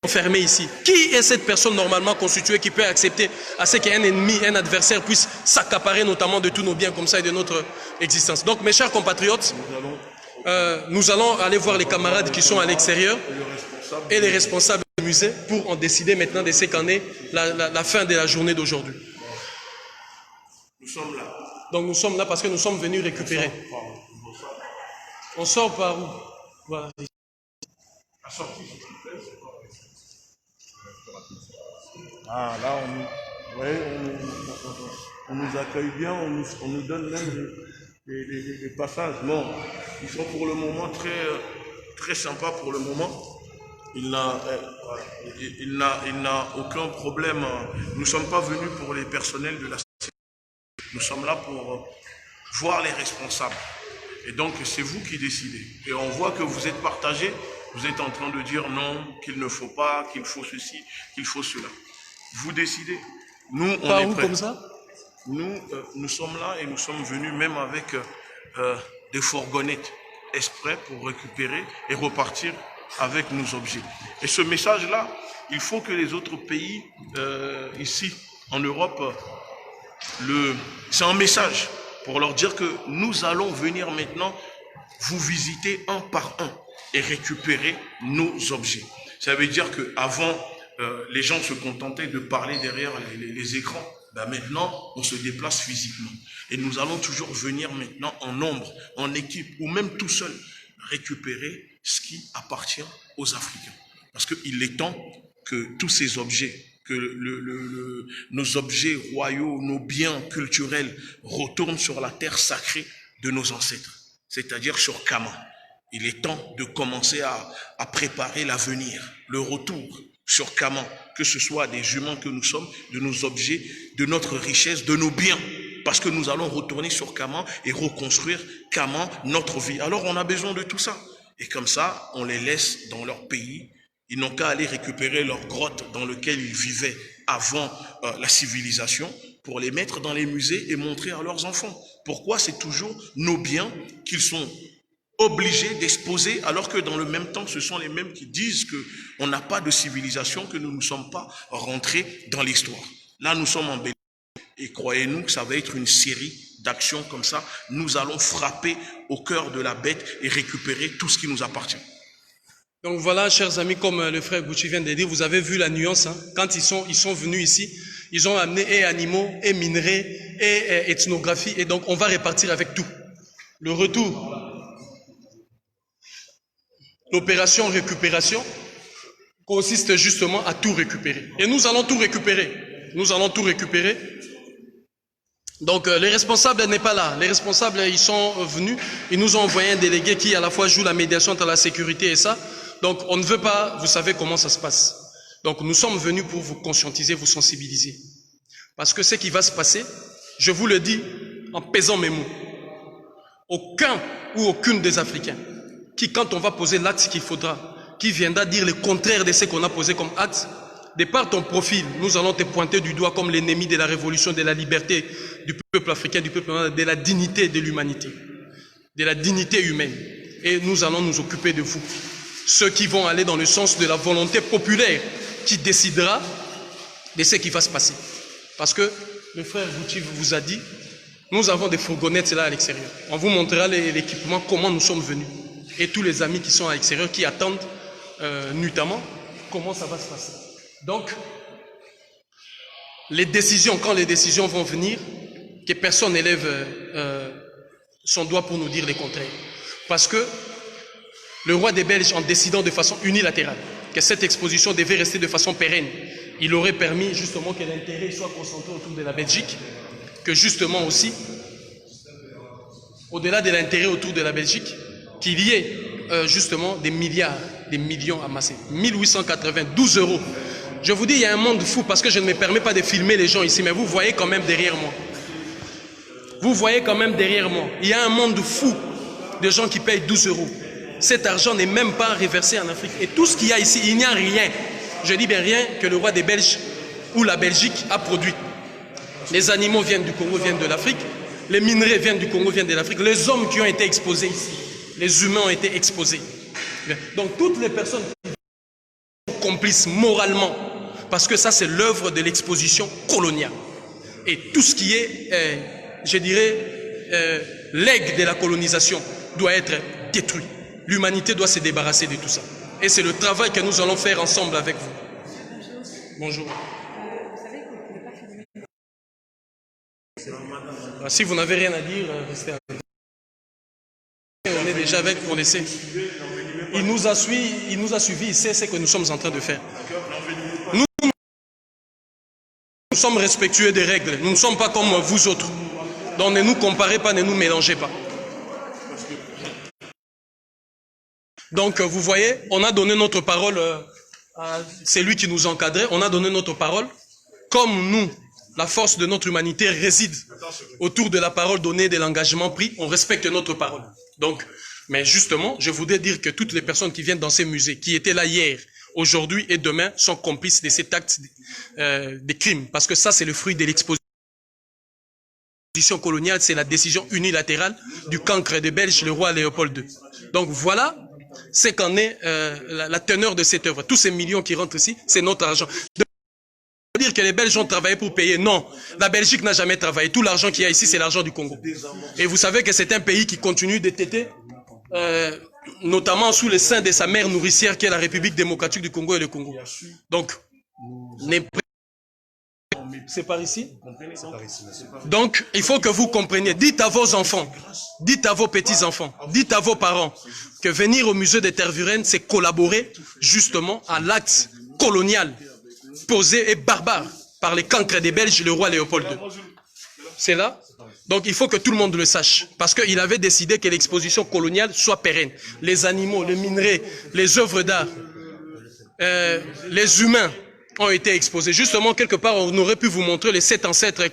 enfermé ici. Qui est cette personne normalement constituée qui peut accepter à ce qu'un ennemi, un adversaire puisse s'accaparer notamment de tous nos biens comme ça et de notre existence? Donc mes chers compatriotes, nous allons aller voir les camarades qui sont à l'extérieur et les responsables du musée pour en décider maintenant de ce qu'en est la fin de la journée d'aujourd'hui. Nous sommes là. Donc nous sommes là parce que nous sommes venus récupérer. On sort par où? Voilà. Ah là, on nous accueille bien, on nous donne même les passages. Bon, ils sont pour le moment très sympas pour le moment. Il n'a aucun problème. Nous ne sommes pas venus pour les personnels de la sécurité. Nous sommes là pour voir les responsables. Et donc, c'est vous qui décidez. Et on voit que vous êtes partagés. Vous êtes en train de dire non, qu'il ne faut pas, qu'il faut ceci, qu'il faut cela. Vous décidez. Nous, on est prêts. Comme ça? Nous sommes là et nous sommes venus même avec des fourgonnettes exprès pour récupérer et repartir avec nos objets. Et ce message-là, il faut que les autres pays ici en Europe, c'est un message pour leur dire que nous allons venir maintenant vous visiter un par un et récupérer nos objets. Ça veut dire qu'avant, les gens se contentaient de parler derrière les écrans. Ben maintenant, on se déplace physiquement. Et nous allons toujours venir maintenant en nombre, en équipe, ou même tout seul, récupérer ce qui appartient aux Africains. Parce qu'il est temps que tous ces objets, que nos objets royaux, nos biens culturels retournent sur la terre sacrée de nos ancêtres. c'est-à-dire sur Kama. Il est temps de commencer à préparer l'avenir, le retour sur Kama, que ce soit des humains que nous sommes, de nos objets, de notre richesse, de nos biens, parce que nous allons retourner sur Kama et reconstruire Kama, notre vie. Alors on a besoin de tout ça. Et comme ça, on les laisse dans leur pays. Ils n'ont qu'à aller récupérer leur grotte dans laquelle ils vivaient avant la civilisation pour les mettre dans les musées et montrer à leurs enfants. Pourquoi c'est toujours nos biens qu'ils sont obligés d'exposer, alors que dans le même temps, ce sont les mêmes qui disent qu'on n'a pas de civilisation, que nous ne sommes pas rentrés dans l'histoire. Là, nous sommes en Belgique et croyez-nous que ça va être une série d'actions comme ça. Nous allons frapper au cœur de la bête et récupérer tout ce qui nous appartient. Donc voilà, chers amis, comme le frère Bouchi vient de dire, vous avez vu la nuance. Hein? Quand ils sont venus ici, ils ont amené et animaux, et minerais, et ethnographie, et donc on va répartir avec tout. Le retour, l'opération récupération consiste justement à tout récupérer. Et nous allons tout récupérer. Nous allons tout récupérer. Donc les responsables n'est pas là. Les responsables, ils sont venus. Ils nous ont envoyé un délégué qui à la fois joue la médiation entre la sécurité et ça. Donc on ne veut pas, vous savez comment ça se passe. Donc nous sommes venus pour vous conscientiser, vous sensibiliser. Parce que ce qui va se passer, je vous le dis en pesant mes mots. Aucun ou aucune des Africains qui, quand on va poser l'acte qu'il faudra, qui viendra dire le contraire de ce qu'on a posé comme acte, de par ton profil, nous allons te pointer du doigt comme l'ennemi de la révolution, de la liberté du peuple africain, du peuple humain, de la dignité de l'humanité, de la dignité humaine. Et nous allons nous occuper de vous. Ceux qui vont aller dans le sens de la volonté populaire qui décidera de ce qui va se passer. Parce que le frère Bouchi vous a dit, nous avons des fourgonnettes là à l'extérieur. On vous montrera l'équipement, comment nous sommes venus. Et tous les amis qui sont à l'extérieur, qui attendent notamment comment ça va se passer. Donc, les décisions, quand les décisions vont venir, que personne n'élève son doigt pour nous dire le contraire. Parce que le roi des Belges, en décidant de façon unilatérale que cette exposition devait rester de façon pérenne, il aurait permis justement que l'intérêt soit concentré autour de la Belgique, que justement aussi, au-delà de l'intérêt autour de la Belgique, qu'il y ait justement des milliards, des millions amassés. 1892 €. Je vous dis, il y a un monde fou parce que je ne me permets pas de filmer les gens ici, mais vous voyez quand même derrière moi. Vous voyez quand même derrière moi. Il y a un monde fou de gens qui payent 12 €. Cet argent n'est même pas reversé en Afrique. Et tout ce qu'il y a ici, il n'y a rien. Je dis bien rien que le roi des Belges ou la Belgique a produit. Les animaux viennent du Congo, viennent de l'Afrique. Les minerais viennent du Congo, viennent de l'Afrique. Les hommes qui ont été exposés ici, les humains ont été exposés. Donc toutes les personnes qui sont complices moralement, parce que ça c'est l'œuvre de l'exposition coloniale. Et tout ce qui est, je dirais, legs de la colonisation doit être détruit. L'humanité doit se débarrasser de tout ça. Et c'est le travail que nous allons faire ensemble avec vous. Bonjour. Si vous n'avez rien à dire, restez avec nous. On est déjà avec pour laisser. Il nous a suivis, il sait ce que nous sommes en train de faire. Nous sommes respectueux des règles. Nous ne sommes pas comme vous autres. Donc ne nous comparez pas, ne nous mélangez pas. Donc vous voyez, on a donné notre parole à celui qui nous encadrait. On a donné notre parole. Comme nous, la force de notre humanité réside autour de la parole donnée, de l'engagement pris, on respecte notre parole. Donc, mais justement, je voudrais dire que toutes les personnes qui viennent dans ces musées, qui étaient là hier, aujourd'hui et demain, sont complices de cet acte de crime. Parce que ça, c'est le fruit de l'exposition coloniale, c'est la décision unilatérale du cancre des Belges, le roi Léopold II. Donc voilà c'est qu'en est la teneur de cette œuvre. Tous ces millions qui rentrent ici, c'est notre argent. De dire que les Belges ont travaillé pour payer, non. La Belgique n'a jamais travaillé. Tout l'argent qu'il y a ici, c'est l'argent du Congo. Et vous savez que c'est un pays qui continue de téter, notamment sous le sein de sa mère nourricière qui est la République démocratique du Congo et le Congo. Donc, c'est par ici. Donc, il faut que vous compreniez. Dites à vos enfants, dites à vos petits-enfants, dites à vos parents que venir au musée des Tervuren, c'est collaborer justement à l'acte colonial posé et barbare par les cancres des Belges, le roi Léopold II. C'est là. Donc il faut que tout le monde le sache. Parce qu'il avait décidé que l'exposition coloniale soit pérenne. Les animaux, les minerais, les œuvres d'art, les humains ont été exposés. Justement, quelque part, on aurait pu vous montrer les 7 ancêtres,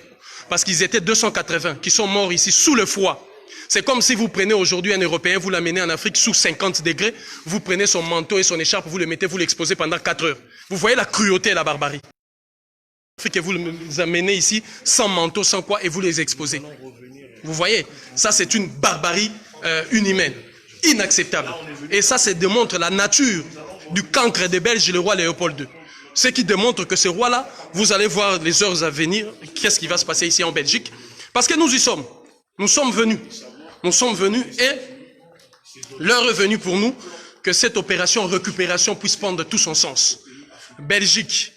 parce qu'ils étaient 280, qui sont morts ici sous le froid. C'est comme si vous prenez aujourd'hui un Européen, vous l'amenez en Afrique sous 50 degrés, vous prenez son manteau et son écharpe, vous le mettez, vous l'exposez pendant 4 heures. Vous voyez la cruauté et la barbarie. Et vous les amenez ici sans manteau, sans quoi, et vous les exposez. Vous voyez, ça c'est une barbarie inhumaine, inacceptable. Et ça démontre la nature du cancre des Belges, le roi Léopold II. Ce qui démontre que ce roi-là, vous allez voir les heures à venir, qu'est-ce qui va se passer ici en Belgique. Parce que nous y sommes. Nous sommes venus. Nous sommes venus et l'heure est venue pour nous que cette opération récupération puisse prendre tout son sens. Belgique,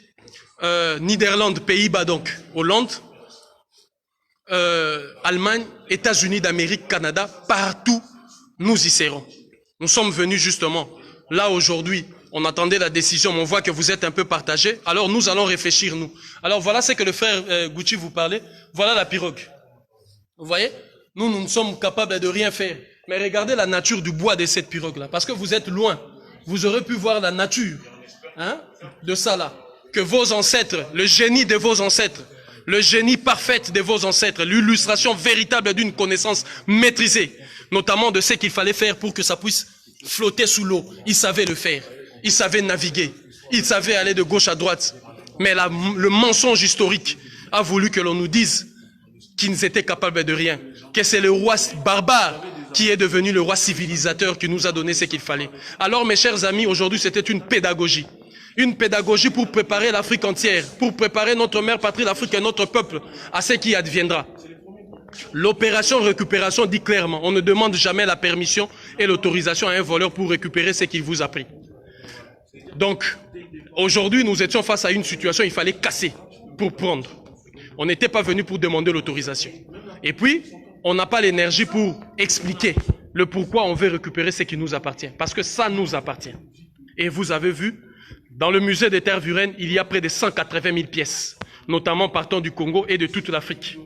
Niderlande, Pays-Bas donc, Hollande, Allemagne, États-Unis d'Amérique, Canada, partout, nous y serons. Nous sommes venus justement, là aujourd'hui, on attendait la décision, mais on voit que vous êtes un peu partagés, alors nous allons réfléchir nous. Alors voilà ce que le frère Gucci vous parlait, voilà la pirogue. Vous voyez, nous ne sommes capables de rien faire, mais regardez la nature du bois de cette pirogue-là, parce que vous êtes loin, vous aurez pu voir la nature de ça là. Que vos ancêtres, le génie de vos ancêtres, le génie parfait de vos ancêtres, l'illustration véritable d'une connaissance maîtrisée, notamment de ce qu'il fallait faire pour que ça puisse flotter sous l'eau. Ils savaient le faire, ils savaient naviguer, ils savaient aller de gauche à droite. Mais le mensonge historique a voulu que l'on nous dise qu'ils étaient capables de rien, que c'est le roi barbare qui est devenu le roi civilisateur qui nous a donné ce qu'il fallait. Alors mes chers amis, aujourd'hui c'était une pédagogie. Une pédagogie pour préparer l'Afrique entière, pour préparer notre mère patrie, l'Afrique et notre peuple à ce qui adviendra. L'opération récupération dit clairement, on ne demande jamais la permission et l'autorisation à un voleur pour récupérer ce qu'il vous a pris. Donc, aujourd'hui, nous étions face à une situation, il fallait casser pour prendre. On n'était pas venu pour demander l'autorisation. Et puis, on n'a pas l'énergie pour expliquer le pourquoi on veut récupérer ce qui nous appartient. Parce que ça nous appartient. Et vous avez vu, dans le musée des Tervuren, il y a près de 180 000 pièces, notamment partant du Congo et de toute l'Afrique,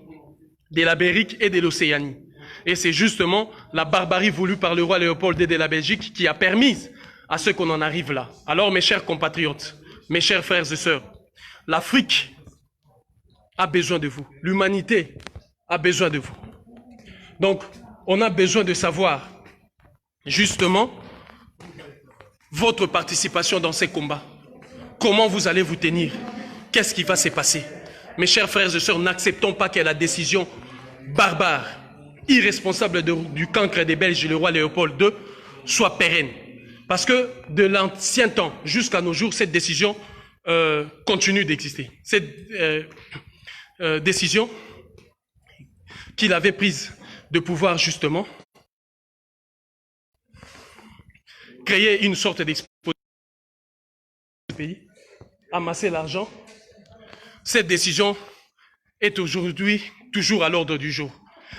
de l'Amérique et de l'Océanie. Et c'est justement la barbarie voulue par le roi Léopold II de la Belgique qui a permis à ce qu'on en arrive là. Alors mes chers compatriotes, mes chers frères et sœurs, l'Afrique a besoin de vous. L'humanité a besoin de vous. Donc, on a besoin de savoir, justement, votre participation dans ces combats. Comment vous allez vous tenir? Qu'est-ce qui va se passer? Mes chers frères et sœurs, n'acceptons pas que la décision barbare, irresponsable du cancre des Belges, le roi Léopold II, soit pérenne. Parce que de l'ancien temps jusqu'à nos jours, cette décision continue d'exister. Cette décision qu'il avait prise de pouvoir justement créer une sorte d'exposition du pays, amasser l'argent. Cette décision est aujourd'hui toujours à l'ordre du jour.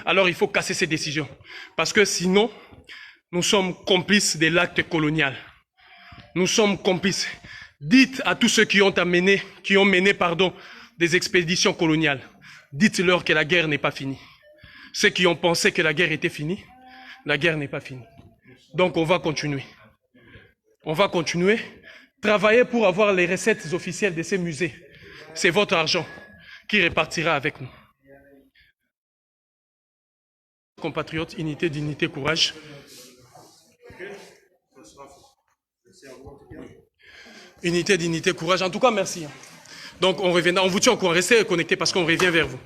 Alors il faut casser ces décisions. Parce que sinon, nous sommes complices de l'acte colonial. Nous sommes complices. Dites à tous ceux qui ont mené des expéditions coloniales, dites-leur que la guerre n'est pas finie. Ceux qui ont pensé que la guerre était finie, la guerre n'est pas finie. Donc on va continuer. On va continuer. Travailler pour avoir les recettes officielles de ces musées. C'est votre argent qui répartira avec nous. Compatriotes, unité, dignité, courage. Unité, dignité, courage. En tout cas, merci. Donc on reviendra, on vous tient au courant. Restez connectés parce qu'on revient vers vous.